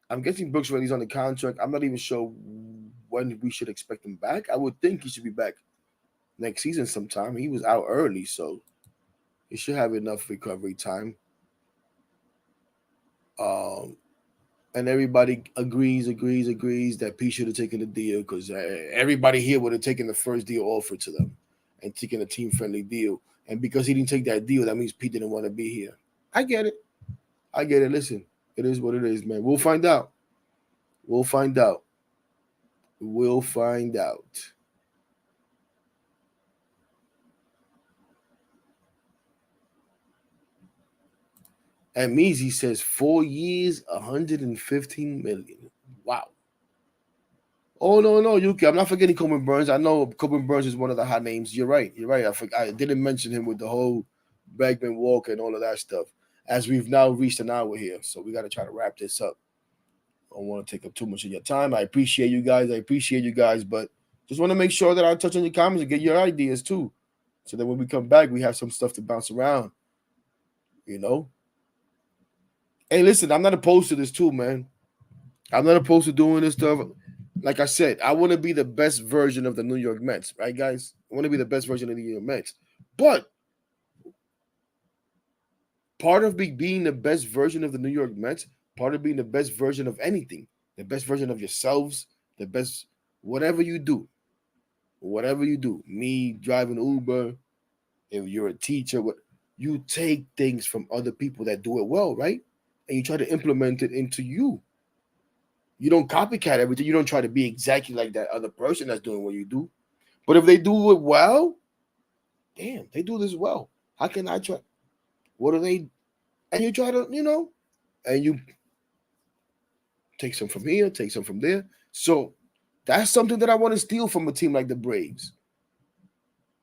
I'm guessing Brooks Raley's under contract. I'm not even sure when we should expect him back. I would think he should be back next season sometime. He was out early, so he should have enough recovery time. And everybody agrees that Pete should have taken the deal because everybody here would have taken the first deal offered to them and taken a team-friendly deal. And because he didn't take that deal, that means Pete didn't want to be here. I get it. Listen, it is what it is, man. We'll find out. And Measy says 4 years, 115 million. Wow. Oh, no, Yuki. I'm not forgetting Corbin Burns. I know Corbin Burns is one of the hot names. You're right. I didn't mention him with the whole Bregman walk and all of that stuff. As we've now reached an hour here, so we got to try to wrap this up. I don't want to take up too much of your time. I appreciate you guys, but just want to make sure that I touch on your comments and get your ideas too, so that when we come back, we have some stuff to bounce around. You know. Hey, listen, I'm not opposed to this too, man. I'm not opposed to doing this stuff. Like I said, I want to be the best version of the New York Mets, right, guys? I want to be the best version of the New York Mets. But part of being the best version of the New York Mets, part of being the best version of anything, the best version of yourselves, the best, whatever you do, me driving Uber, if you're a teacher, you take things from other people that do it well, right? And you try to implement it into you. You don't copycat everything. You don't try to be exactly like that other person that's doing what you do. But if they do it well, damn, they do this well. How can I try? What do they? And you try to, and you take some from here, take some from there. So that's something that I want to steal from a team like the Braves.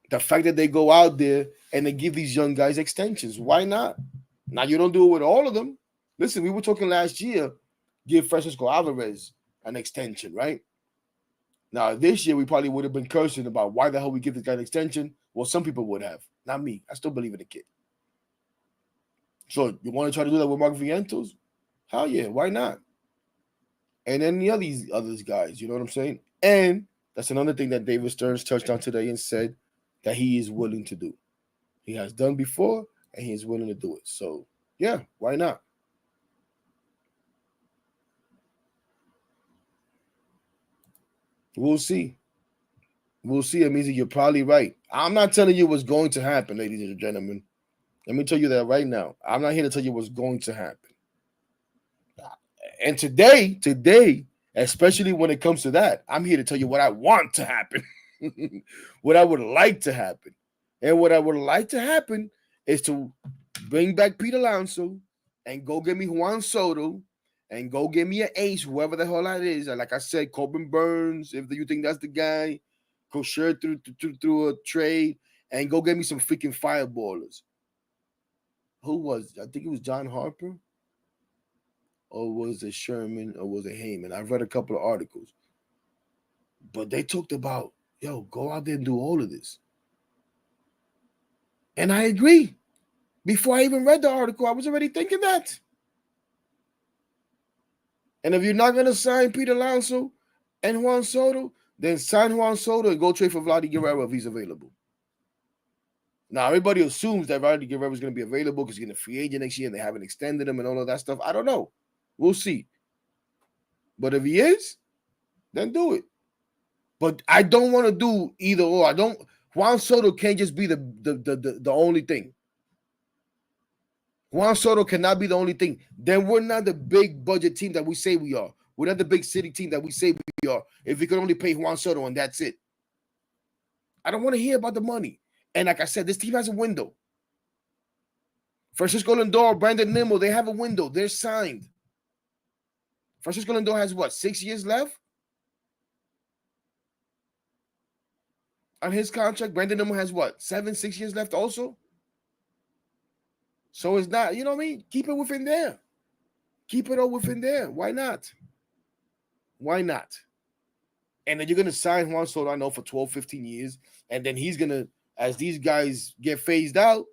The fact that they go out there and they give these young guys extensions. Why not? Now, you don't do it with all of them. Listen, we were talking last year, give Francisco Alvarez an extension, right? Now, this year, we probably would have been cursing about why the hell we give this guy an extension. Well, some people would have. Not me. I still believe in the kid. So you want to try to do that with Mark Vientos? Hell yeah, why not? And any of these other guys, you know what I'm saying? And that's another thing that David Stearns touched on today and said that he is willing to do. He has done before, and he is willing to do it. So, yeah, why not? We'll see. We'll see. Amizi, you're probably right. I'm not telling you what's going to happen, ladies and gentlemen. Let me tell you that right now. I'm not here to tell you what's going to happen. And today, especially when it comes to that, I'm here to tell you what I want to happen, what I would like to happen. And what I would like to happen is to bring back Pete Alonso and go get me Juan Soto and go get me an ace, whoever the hell that is. And like I said, Corbin Burns, if you think that's the guy, go share through a trade and go get me some freaking fireballers. Who was it? I think it was John Harper. Or was it Sherman? Or was it Heyman? I've read a couple of articles. But they talked about, yo, go out there and do all of this. And I agree. Before I even read the article, I was already thinking that. And if you're not going to sign Pete Alonso and Juan Soto, then sign Juan Soto and go trade for Vladdy Guerrero if he's available. Now, everybody assumes that Vladdy Guerrero is going to be available because he's going to free agent next year and they haven't extended him and all of that stuff. I don't know. We'll see. But if he is, then do it. But I don't want to do either or. Juan Soto can't just be the only thing. Juan Soto cannot be the only thing. Then we're not the big budget team that we say we are. We're not the big city team that we say we are. If we could only pay Juan Soto and that's it. I don't want to hear about the money. And like I said, this team has a window. Francisco Lindor, Brandon Nimmo, they have a window. They're signed. Francisco Lindor has what, 6 years left on his contract? Brandon Nimmo has what, 6 years left also? So it's not, you know what I mean? Keep it within there. Keep it all within there. Why not? Why not? And then you're going to sign Juan Soto, I know, for 12, 15 years. And then he's going to, as these guys get phased out,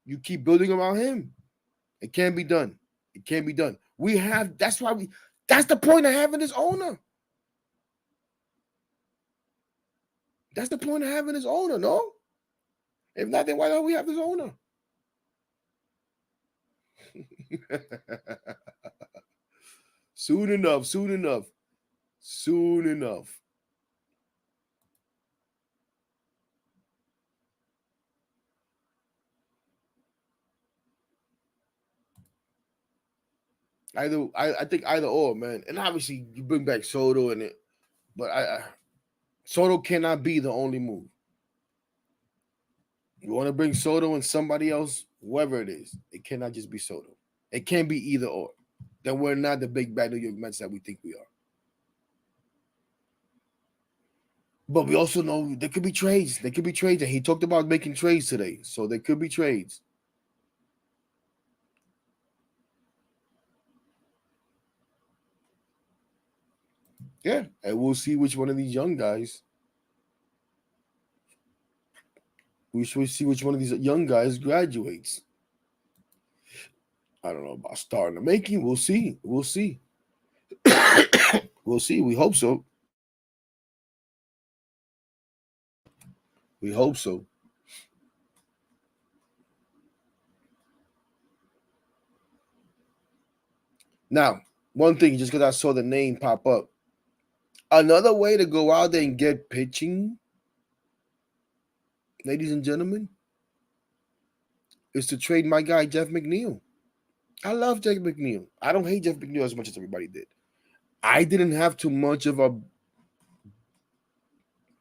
you keep building around him. It can't be done. It can't be done. That's the point of having this owner. That's the point of having this owner, no? If not, then why don't we have this owner? Soon enough. I think either or, man. And obviously you bring back Soto and it, but Soto cannot be the only move. You want to bring Soto and somebody else, whoever it is, it cannot just be Soto. It can't be either or. Then we're not the big bad New York Mets that we think we are. But we also know there could be trades. There could be trades. And he talked about making trades today. So there could be trades. Yeah. And we'll see which one of these young guys. We should see which one of these young guys graduates. I don't know about star in the making. We'll see. We'll see. We'll see. We hope so. We hope so. Now, one thing, just because I saw the name pop up, another way to go out there and get pitching, ladies and gentlemen, is to trade my guy, Jeff McNeil. I love Jeff McNeil. I don't hate Jeff McNeil as much as everybody did. I didn't have too much of a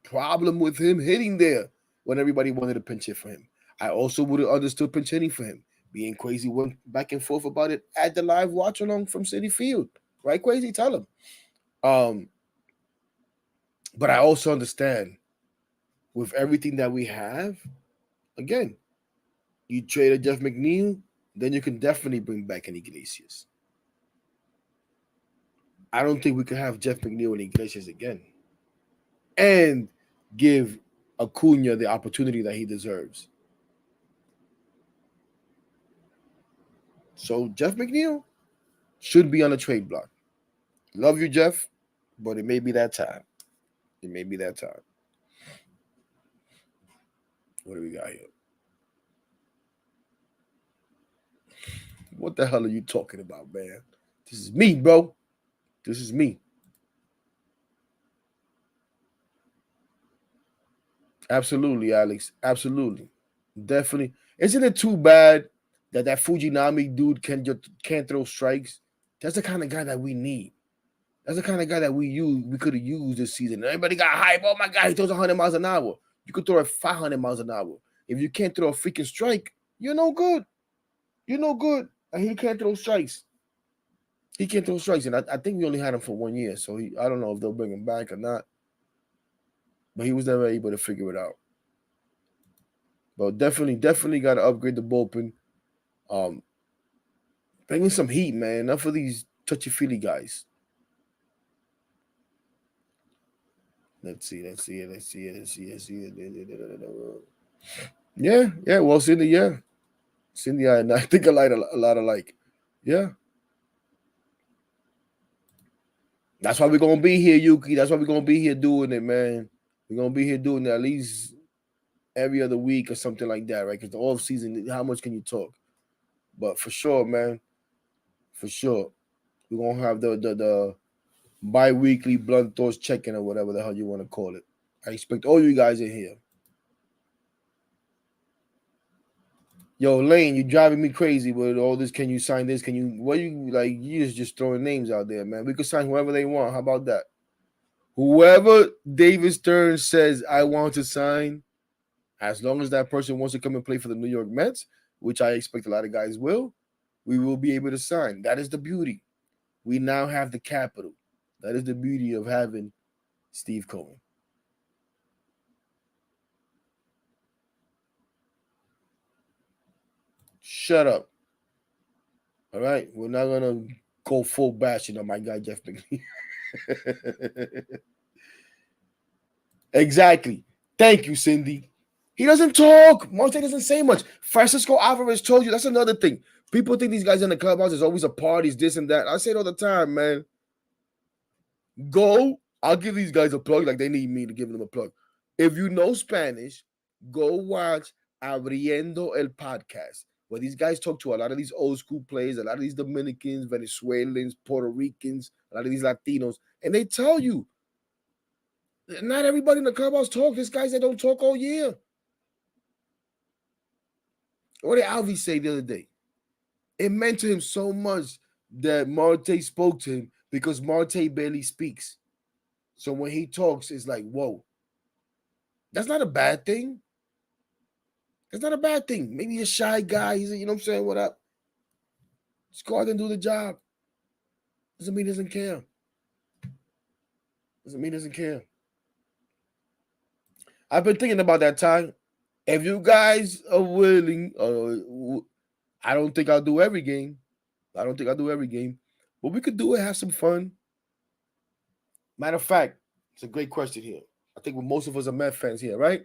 problem with him hitting there when everybody wanted to pinch hit for him. I also would have understood pinch hitting for him. Being Crazy went back and forth about it at the live watch along from Citi Field. Right, Crazy? Tell him. But I also understand with everything that we have, again, you traded Jeff McNeil, then you can definitely bring back an Iglesias. I don't think we could have Jeff McNeil and Iglesias again and give Acuna the opportunity that he deserves. So Jeff McNeil should be on the trade block. Love you, Jeff, but it may be that time. It may be that time. What do we got here? What the hell are you talking about, man? This is me, bro. This is me. Absolutely, Alex. Absolutely. Definitely. Isn't it too bad that Fujinami dude can't throw strikes? That's the kind of guy that we need. That's the kind of guy that we could have used this season. Everybody got hype. Oh my God, he throws 100 miles an hour. You could throw at 500 miles an hour. If you can't throw a freaking strike, you're no good. You're no good. And he can't throw strikes. He can't throw strikes. And I think we only had him for 1 year. So I don't know if they'll bring him back or not. But he was never able to figure it out. But definitely got to upgrade the bullpen. Bring in some heat, man. Enough for these touchy-feely guys. Let's see it. Yeah. Well, Cindy, I think a lot alike. Yeah. That's why we're gonna be here, Yuki. That's why we're gonna be here doing it, man. We're gonna be here doing it at least every other week or something like that, right? Because the off season, how much can you talk? But for sure, man. For sure. We're gonna have the bi-weekly blunt thoughts check-in or whatever the hell you want to call it. I expect all you guys in here. Yo, Lane, you driving me crazy with all this. Can you sign this? Can you? What you like? You just throwing names out there, man. We could sign whoever they want. How about that? Whoever David Stearns says I want to sign, as long as that person wants to come and play for the New York Mets, which I expect a lot of guys will, we will be able to sign. That is the beauty. We now have the capital. That is the beauty of having Steve Cohen. Shut up. All right? We're not going to go full bashing on my guy, Jeff McNeil. Exactly. Thank you, Cindy. He doesn't talk. Marte doesn't say much. Francisco Alvarez told you. That's another thing. People think these guys in the clubhouse, there's always a parties, this and that. I say it all the time, man. Go. I'll give these guys a plug like they need me to give them a plug. If you know Spanish, go watch Abriendo el Podcast, where these guys talk to a lot of these old school players, a lot of these Dominicans, Venezuelans, Puerto Ricans, a lot of these Latinos, and they tell you, not everybody in the clubhouse talk. There's guys that don't talk all year. What did Alvy say the other day? It meant to him so much that Marte spoke to him because Marte barely speaks. So when he talks, it's like, whoa. That's not a bad thing. That's not a bad thing. Maybe he's a shy guy. He's, you know what I'm saying? What up? Just go out and do the job. Doesn't mean he doesn't care. Doesn't mean he doesn't care. I've been thinking about that time. If you guys are willing, I don't think I'll do every game. But we could do it, have some fun. Matter of fact, it's a great question here. I think most of us are Met fans here, right?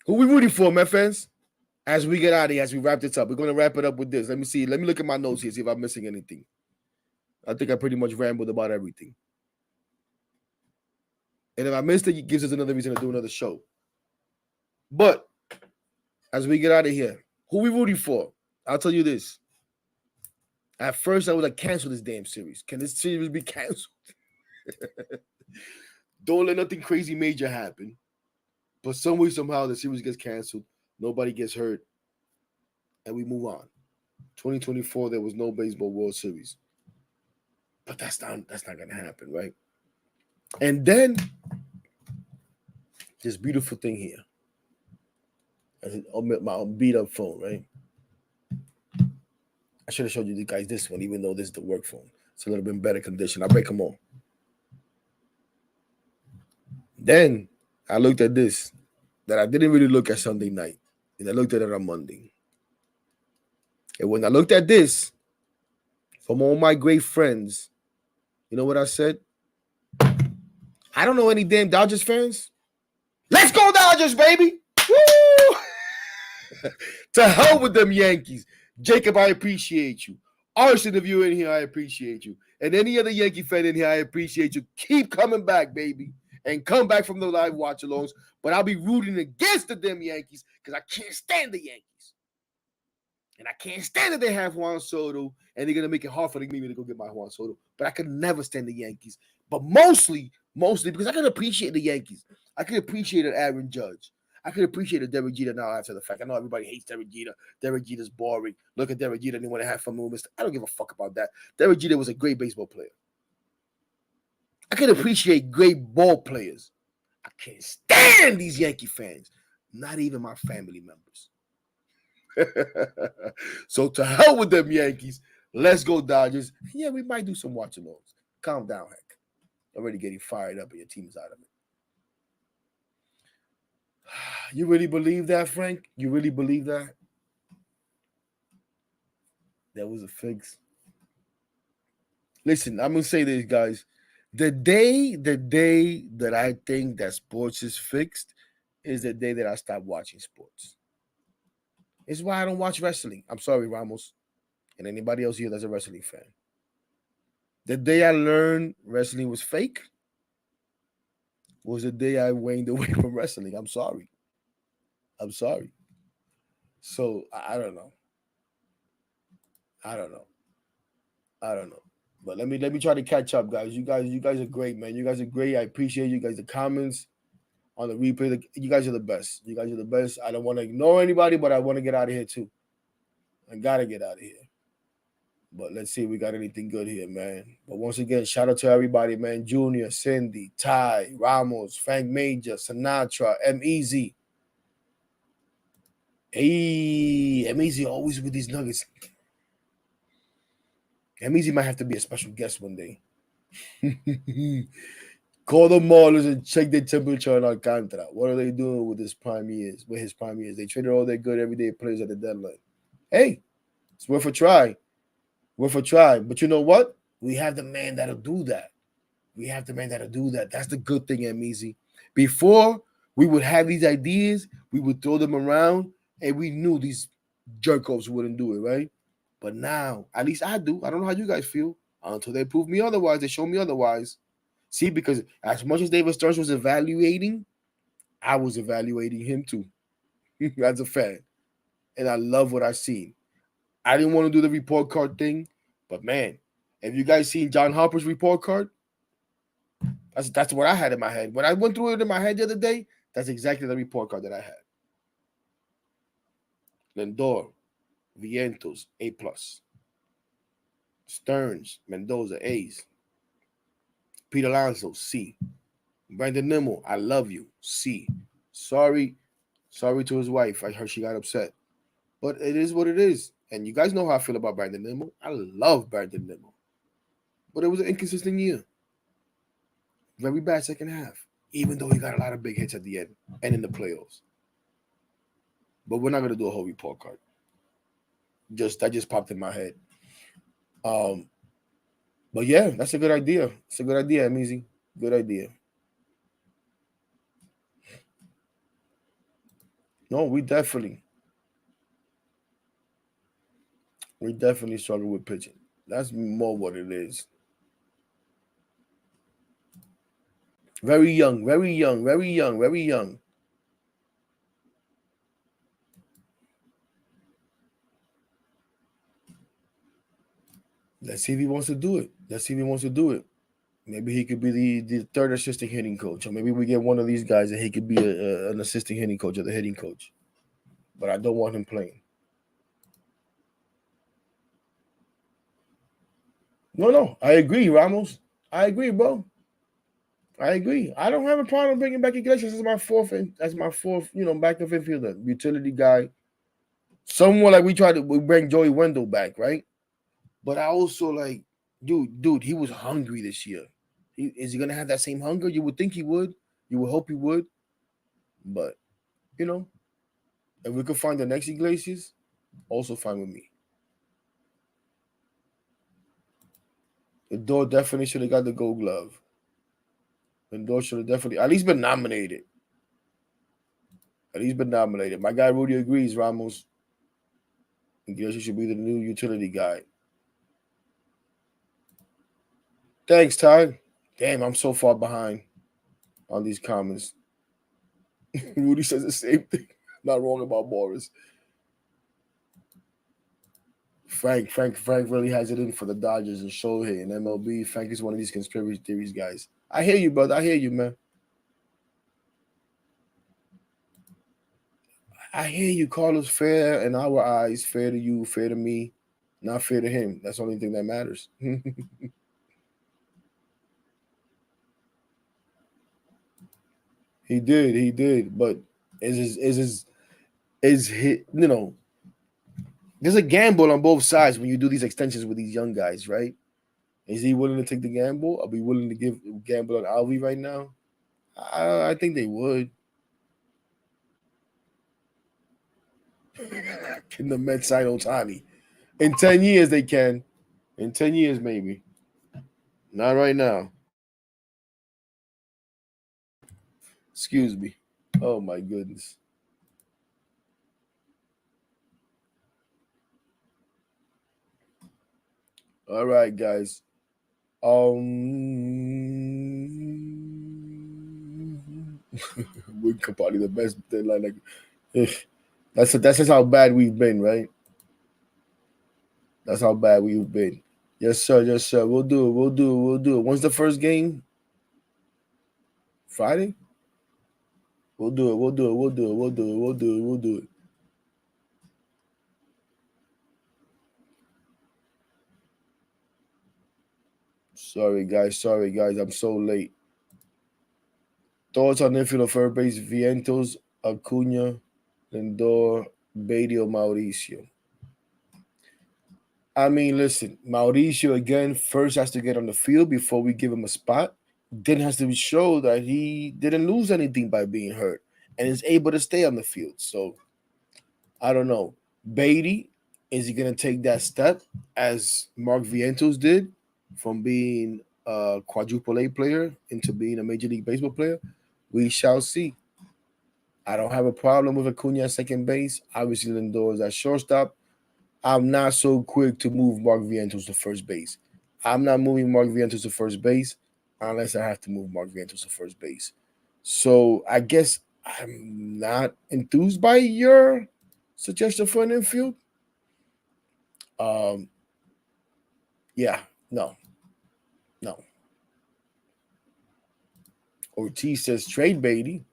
Who we rooting for, Met fans? As we get out of here, as we wrap this up, we're going to wrap it up with this. Let me see. Let me look at my notes here, see if I'm missing anything. I think I pretty much rambled about everything. And if I missed it, it gives us another reason to do another show. But as we get out of here, who we rooting for? I'll tell you this. At first, I was like, cancel this damn series. Can this series be canceled? Don't let nothing crazy major happen. But some way, somehow, the series gets canceled. Nobody gets hurt. And we move on. 2024, there was no baseball World Series. But that's not going to happen, right? And then, this beautiful thing here. I'll make my beat-up phone, right? I should have showed you guys this one, even though this is the work phone. It's a little bit better condition. I'll break them all. Then I looked at this that I didn't really look at Sunday night. And I looked at it on Monday. And when I looked at this, from all my great friends, you know what I said? I don't know any damn Dodgers fans. Let's go Dodgers, baby! Woo! To hell with them Yankees. Jacob, I appreciate you. Arson, if you're in here, I appreciate you. And any other Yankee fan in here, I appreciate you. Keep coming back, baby. And come back from the live watch-alongs. But I'll be rooting against the damn Yankees because I can't stand the Yankees. And I can't stand that they have Juan Soto, and they're going to make it hard for me to go get my Juan Soto. But I could never stand the Yankees. But mostly Mostly because I can appreciate the Yankees. I can appreciate an Aaron Judge. I can appreciate a Derek Jeter now after the fact. I know everybody hates Derek Jeter. Derek Jeter's boring. Look at Derek Jeter and they want to have fun movements. I don't give a fuck about that. Derek Jeter was a great baseball player. I can appreciate great ball players. I can't stand these Yankee fans. Not even my family members. So to hell with them Yankees. Let's go Dodgers. Yeah, we might do some watch alongs. Calm down, Heck. Already getting fired up and your team is out of it. You really believe that, Frank? You really believe that? That was a fix. Listen, I'm gonna say this, guys. The day that I think that sports is fixed is the day that I stop watching sports. It's why I don't watch wrestling. I'm sorry, Ramos, and anybody else here that's a wrestling fan. The day I learned wrestling was fake was the day I waned away from wrestling. I'm sorry. So I don't know. But let me try to catch up, guys. You guys are great, man. You guys are great. I appreciate you guys. The comments on the replay. You guys are the best. You guys are the best. I don't want to ignore anybody, but I want to get out of here too. I gotta get out of here. But let's see if we got anything good here, man. But once again, shout out to everybody, man. Junior, Cindy, Ty, Ramos, Frank Major, Sinatra, M-Easy. Hey, M-Easy always with these nuggets. M-Easy might have to be a special guest one day. Call the Marlins and check their temperature on Alcantara. What are they doing with his prime years? They traded all their good everyday players at the deadline. Hey, it's worth a try. But you know what? We have the man that'll do that. That's the good thing, M-Easy. Before, we would have these ideas, we would throw them around, and we knew these jerk-offs wouldn't do it, right? But now, at least I do. I don't know how you guys feel. Until they prove me otherwise, they show me otherwise. See, because as much as David Stearns was evaluating, I was evaluating him too as a fan. And I love what I seen. I didn't want to do the report card thing, but man, have you guys seen John Harper's report card? That's what I had in my head. When I went through it in my head the other day, that's exactly the report card that I had. Lindor, Vientos, A+. Stearns, Mendoza, A's. Pete Alonso, C. Brandon Nimmo, I love you, C. Sorry to his wife. I heard she got upset. But it is what it is. And you guys know how I feel about Brandon Nimmo. I love Brandon Nimmo. But it was an inconsistent year. Very bad second half. Even though he got a lot of big hits at the end and in the playoffs. But we're not going to do a whole report card. That just popped in my head. But yeah, that's a good idea. It's a good idea, M-Easy. Good idea. No, we definitely struggle with pitching. That's more what it is. Very young. Let's see if he wants to do it. Maybe he could be the third assistant hitting coach, or maybe we get one of these guys and he could be an assistant hitting coach or the hitting coach. But I don't want him playing. No, I agree, Ramos. I agree, bro. I don't have a problem bringing back Iglesias as my fourth, backup infielder, utility guy. Someone like we bring Joey Wendell back, right? But I also like, dude, he was hungry this year. Is he gonna have that same hunger? You would think he would. You would hope he would. But if we could find the next Iglesias, also fine with me. The door definitely should have got the Gold Glove. The door should have definitely at least been nominated. My guy Rudy agrees, Ramos. Iglesias should be the new utility guy. Thanks, Ty. Damn, I'm so far behind on these comments. Rudy says the same thing. Not wrong about Morris. Frank really has it in for the Dodgers and Shohei and MLB. Frank is one of these conspiracy theories guys. I hear you, brother. I hear you, man. I hear you. Carlos fair in our eyes, fair to you, fair to me, not fair to him. That's the only thing that matters. He did. But is he, there's a gamble on both sides when you do these extensions with these young guys, right? Is he willing to take the gamble? Are we willing to gamble on Alvi right now? I think they would. Can the Mets sign Otani? In 10 years, they can. In 10 years, maybe. Not right now. Excuse me. Oh, my goodness. All right, guys. We're probably the best deadline. That's just how bad we've been, right? That's how bad we've been. Yes, sir. Yes, sir. We'll do it. When's the first game? Friday? We'll do it. Sorry, guys. I'm so late. Thoughts on infield of third base: Vientos, Acuna, Lindor, Beatty, or Mauricio? I mean, listen, Mauricio again first has to get on the field before we give him a spot. Then has to show that he didn't lose anything by being hurt and is able to stay on the field. So I don't know. Beatty, is he going to take that step as Mark Vientos did from being a quadruple A player into being a Major League Baseball player? We shall see. I don't have a problem with Acuna at second base. Obviously, Lindor is at shortstop. I'm not so quick to move Mark Vientos to first base. I'm not moving Mark Vientos to first base unless I have to move Mark Vientos to first base. So I guess I'm not enthused by your suggestion for an infield. Yeah, no. Ortiz says trade Beatty.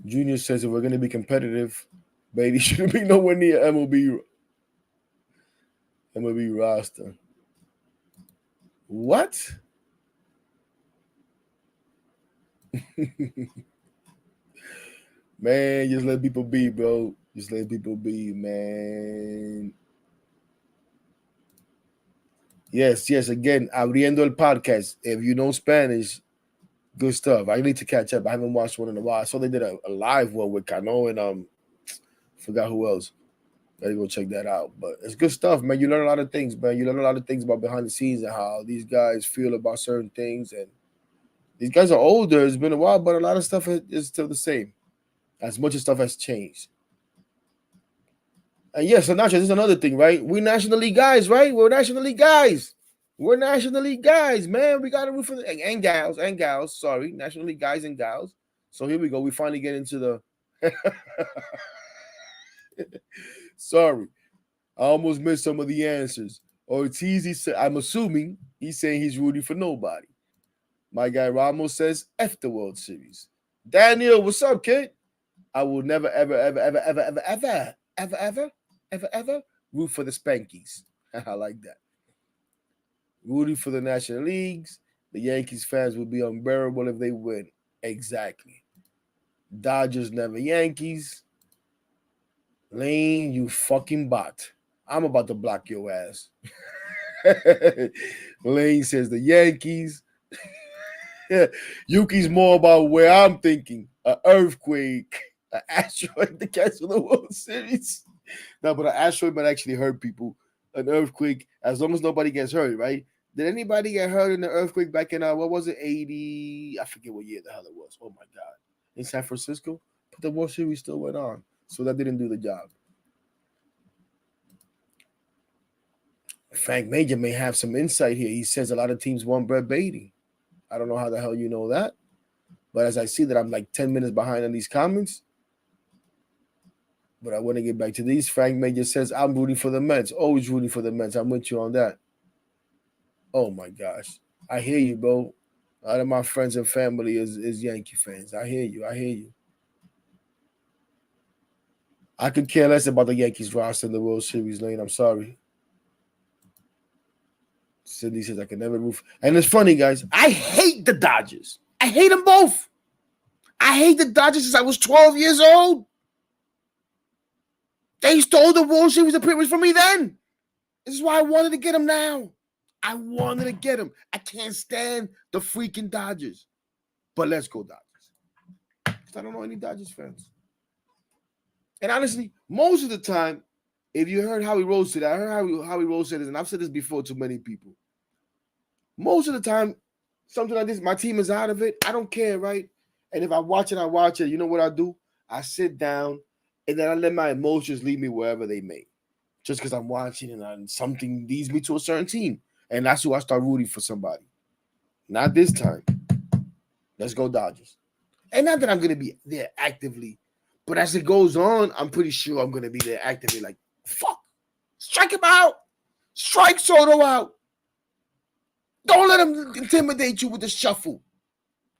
Junior says if we're going to be competitive, Beatty shouldn't be nowhere near MLB roster. What? Man, just let people be, bro. Just let people be, man. Yes. Again, abriendo el podcast. If you know Spanish, good stuff. I need to catch up. I haven't watched one in a while. I saw they did a live one with Cano and forgot who else. Gotta go check that out. But it's good stuff, man. You learn a lot of things, man. You learn a lot of things about behind the scenes and how these guys feel about certain things. And these guys are older. It's been a while, but a lot of stuff is still the same. As much as stuff has changed. And yes, so Nacho, this is another thing, right? We're National League guys, right? We're National League guys. We're National League guys, man. We got to root for and gals. Sorry, National League guys and gals. So here we go. We finally get into the. Sorry, I almost missed some of the answers. Ortiz, he said, I'm assuming he's saying he's rooting for nobody. My guy Ramos says F the World Series. Daniel, what's up, kid? I will never, ever root for the Spankies. I like that. Rooting for the National Leagues. The Yankees fans will be unbearable if they win. Exactly. Dodgers never Yankees. Lane, you fucking bot. I'm about to block your ass. Lane says the Yankees. Yuki's more about where I'm thinking. An earthquake. An asteroid to cancel the World Series. No, but an asteroid might actually hurt people. An earthquake, as long as nobody gets hurt, right? Did anybody get hurt in the earthquake back in, what was it, 80? I forget what year the hell it was. Oh, my God. In San Francisco? But the World Series still went on. So that didn't do the job. Frank Major may have some insight here. He says a lot of teams want Brett Beatty. I don't know how the hell you know that. But as I see that I'm like 10 minutes behind on these comments, but I want to get back to these. Frank Major says, I'm rooting for the Mets. Always rooting for the Mets. I'm with you on that. Oh, my gosh. I hear you, bro. A lot of my friends and family is Yankee fans. I hear you. I hear you. I could care less about the Yankees roster in the World Series lane. I'm sorry. Cindy says I can never root. And it's funny, guys. I hate the Dodgers. I hate them both. I hate the Dodgers since I was 12 years old. They stole the World Series appearance from me then. This is why I wanted to get them now. I wanted to get them. I can't stand the freaking Dodgers. But let's go Dodgers. Because I don't know any Dodgers fans. And honestly, most of the time, if you heard how he roasted, I heard how he roasted it, and I've said this before to many people. Most of the time, something like this, my team is out of it. I don't care, right? And if I watch it, I watch it. You know what I do? I sit down, and then I let my emotions lead me wherever they may. Just because I'm watching and something leads me to a certain team. And that's who I start rooting for somebody. Not this time. Let's go Dodgers. And not that I'm going to be there actively, but as it goes on, I'm pretty sure I'm going to be there actively like, fuck, strike him out. Strike Soto out. Don't let him intimidate you with the shuffle.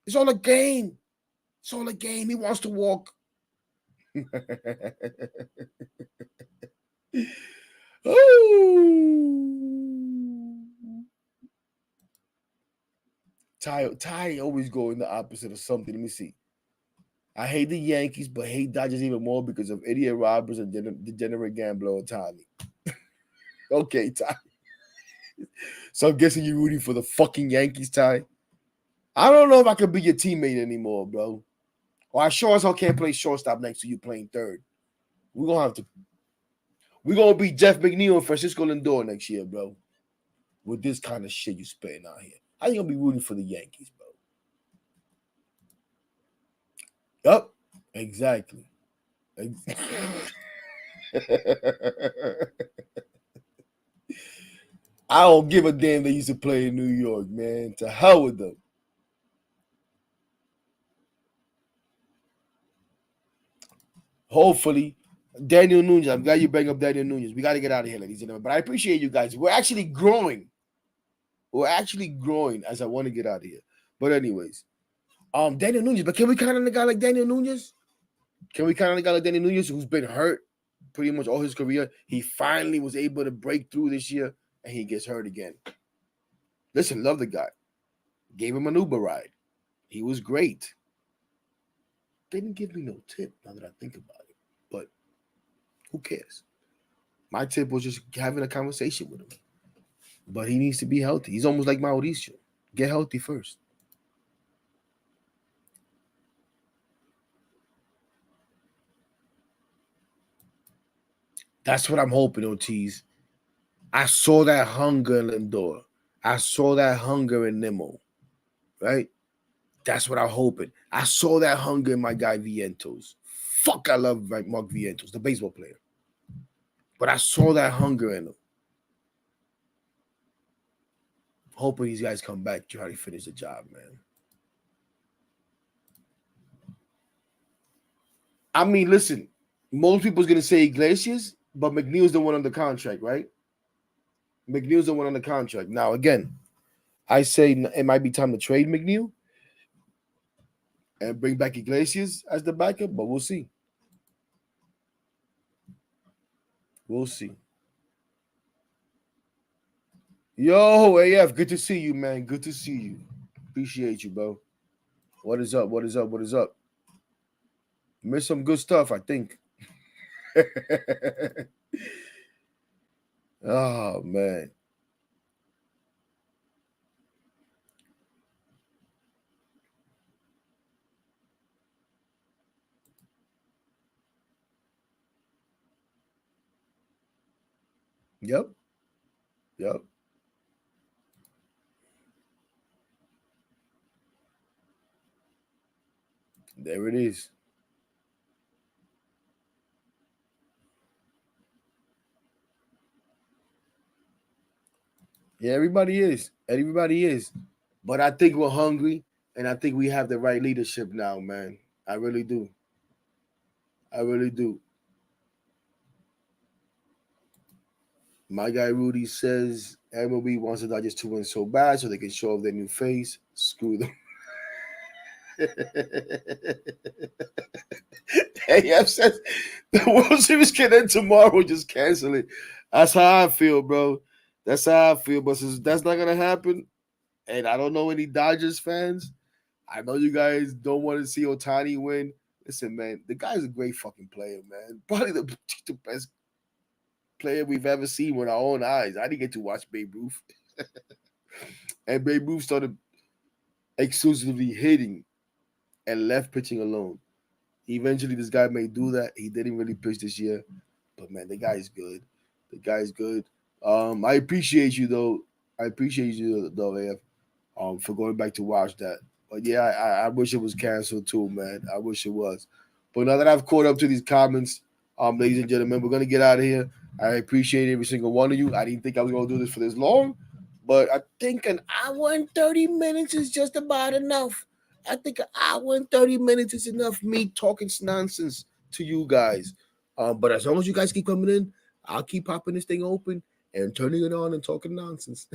It's all a game. It's all a game. He wants to walk. Ty always go in the opposite of something. Let me see. I hate the Yankees, but hate Dodgers even more because of idiot robbers and degenerate gambler and Tommy. Okay, Ty. So I'm guessing you're rooting for the fucking Yankees, Ty. I don't know if I could be your teammate anymore, bro. Or I sure as hell can't play shortstop next to you playing third. We're gonna have to. We're gonna be Jeff McNeil and Francisco Lindor next year, bro. With this kind of shit you spitting out here. How you gonna be rooting for the Yankees, bro? Yup, exactly. I don't give a damn they used to play in New York, man. To hell with them. Hopefully, Daniel Nunez. I'm glad you bring up Daniel Nunez. We got to get out of here, ladies and gentlemen. But I appreciate you guys. We're actually growing. We're actually growing as I want to get out of here. But anyways, Daniel Nunez. But can we count on a guy like Daniel Nunez? Can we count on a guy like Daniel Nunez who's been hurt pretty much all his career? He finally was able to break through this year, and he gets hurt again. Listen, love the guy. Gave him an Uber ride. He was great. Didn't give me no tip now that I think about it. But who cares? My tip was just having a conversation with him. But he needs to be healthy. He's almost like Mauricio. Get healthy first. That's what I'm hoping, OTs. I saw that hunger in Lindor. I saw that hunger in Nimmo. Right? That's what I'm hoping. I saw that hunger in my guy Vientos. Fuck, I love Mark Vientos, the baseball player. But I saw that hunger in him. Hoping these guys come back to try to finish the job, man. I mean, listen, most people's going to say Iglesias, but McNeil's the one on the contract, right? McNeil's the one on the contract. Now, again, I say it might be time to trade McNeil and bring back Iglesias as the backup, but we'll see. We'll see. Yo, AF, good to see you, man. Good to see you. Appreciate you, bro. What is up? What is up? What is up? Missed some good stuff, I think. Oh, man. Yep. Yep. There it is. Yeah, everybody is. Everybody is. But I think we're hungry, and I think we have the right leadership now, man. I really do. I really do. My guy Rudy says MLB wants the Dodgers to win so bad so they can show off their new face. Screw them. AF says the World Series can end tomorrow. Just cancel it. That's how I feel, bro. That's how I feel. But since that's not gonna happen, and I don't know any Dodgers fans, I know you guys don't want to see Ohtani win. Listen, man, the guy's a great fucking player, man. Probably the best player we've ever seen with our own eyes. I didn't get to watch Babe Ruth. And Babe Ruth started exclusively hitting and left pitching alone. Eventually, this guy may do that. He didn't really pitch this year. But, man, the guy's good. The guy's good. I appreciate you, though. I appreciate you, though, AF, for going back to watch that. But, yeah, I wish it was canceled, too, man. I wish it was. But now that I've caught up to these comments, ladies and gentlemen, we're going to get out of here. I appreciate every single one of you. I didn't think I was going to do this for this long, but I think an hour and 30 minutes is just about enough. I think an hour and 30 minutes is enough me talking nonsense to you guys. But as long as you guys keep coming in, I'll keep popping this thing open and turning it on and talking nonsense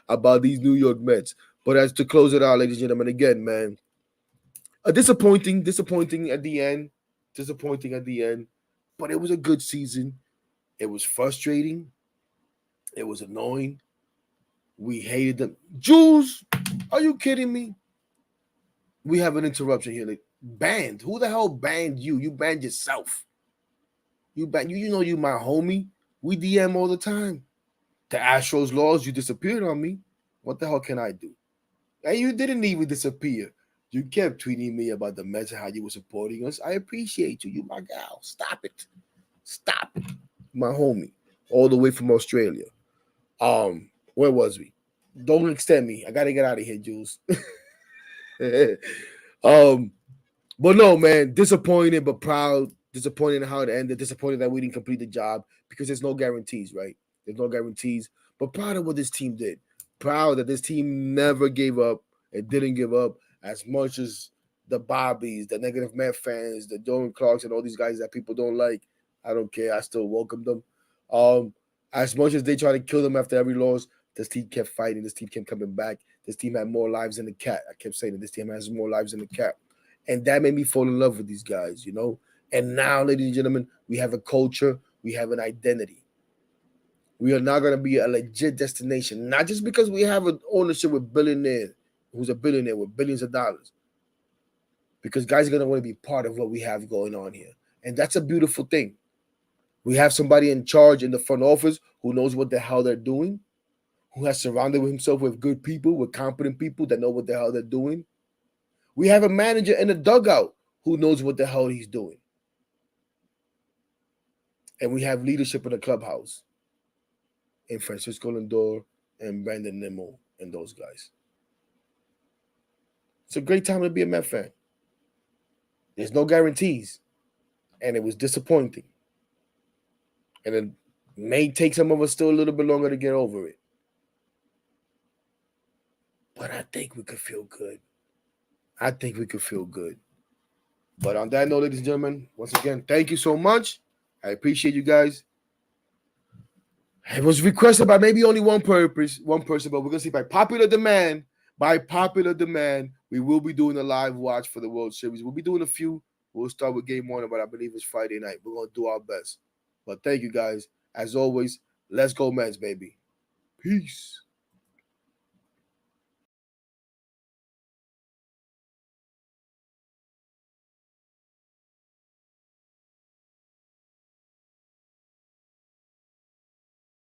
about these New York Mets. But as to close it out, ladies and gentlemen, again, man, disappointing at the end. Disappointing at the end. But it was a good season. It was frustrating. It was annoying. We hated them. Jules, are you kidding me? We have an interruption here. Like, banned. Who the hell banned you? You banned yourself. You know you my homie. We DM all the time. The Astros laws, you disappeared on me. What the hell can I do? And you didn't even disappear. You kept tweeting me about the Mets and how you were supporting us. I appreciate you. You my gal. Stop it. Stop it. My homie. All the way from Australia. Where was we? Don't extend me. I gotta get out of here, Jules. But no, man, disappointed but proud. Disappointed in how it ended. Disappointed that we didn't complete the job because there's no guarantees, right? There's no guarantees. But proud of what this team did. Proud that this team never gave up and didn't give up as much as the Bobbies, the negative Met fans, the Jordan Clarks, and all these guys that people don't like. I don't care. I still welcome them. As much as they try to kill them after every loss, this team kept fighting. This team kept coming back. This team had more lives than the cat. I kept saying that this team has more lives than the cat. And that made me fall in love with these guys, you know? And now, ladies and gentlemen, we have a culture. We have an identity. We are now going to be a legit destination, not just because we have an ownership with billionaire, who's a billionaire with billions of dollars, because guys are going to want to be part of what we have going on here. And that's a beautiful thing. We have somebody in charge in the front office who knows what the hell they're doing, who has surrounded himself with good people, with competent people that know what the hell they're doing. We have a manager in the dugout who knows what the hell he's doing. And we have leadership in the clubhouse in Francisco Lindor and Brandon Nimmo and those guys. It's a great time to be a Met fan. There's no guarantees. And it was disappointing. And it may take some of us still a little bit longer to get over it. But I think we could feel good. But on that note, ladies and gentlemen, once again, thank you so much. I appreciate you guys. It was requested by maybe only one person, but we're going to see by popular demand, we will be doing a live watch for the World Series. We'll be doing a few. We'll start with game one, but I believe it's Friday night. We're going to do our best. But thank you guys. As always, let's go Mets, baby. Peace.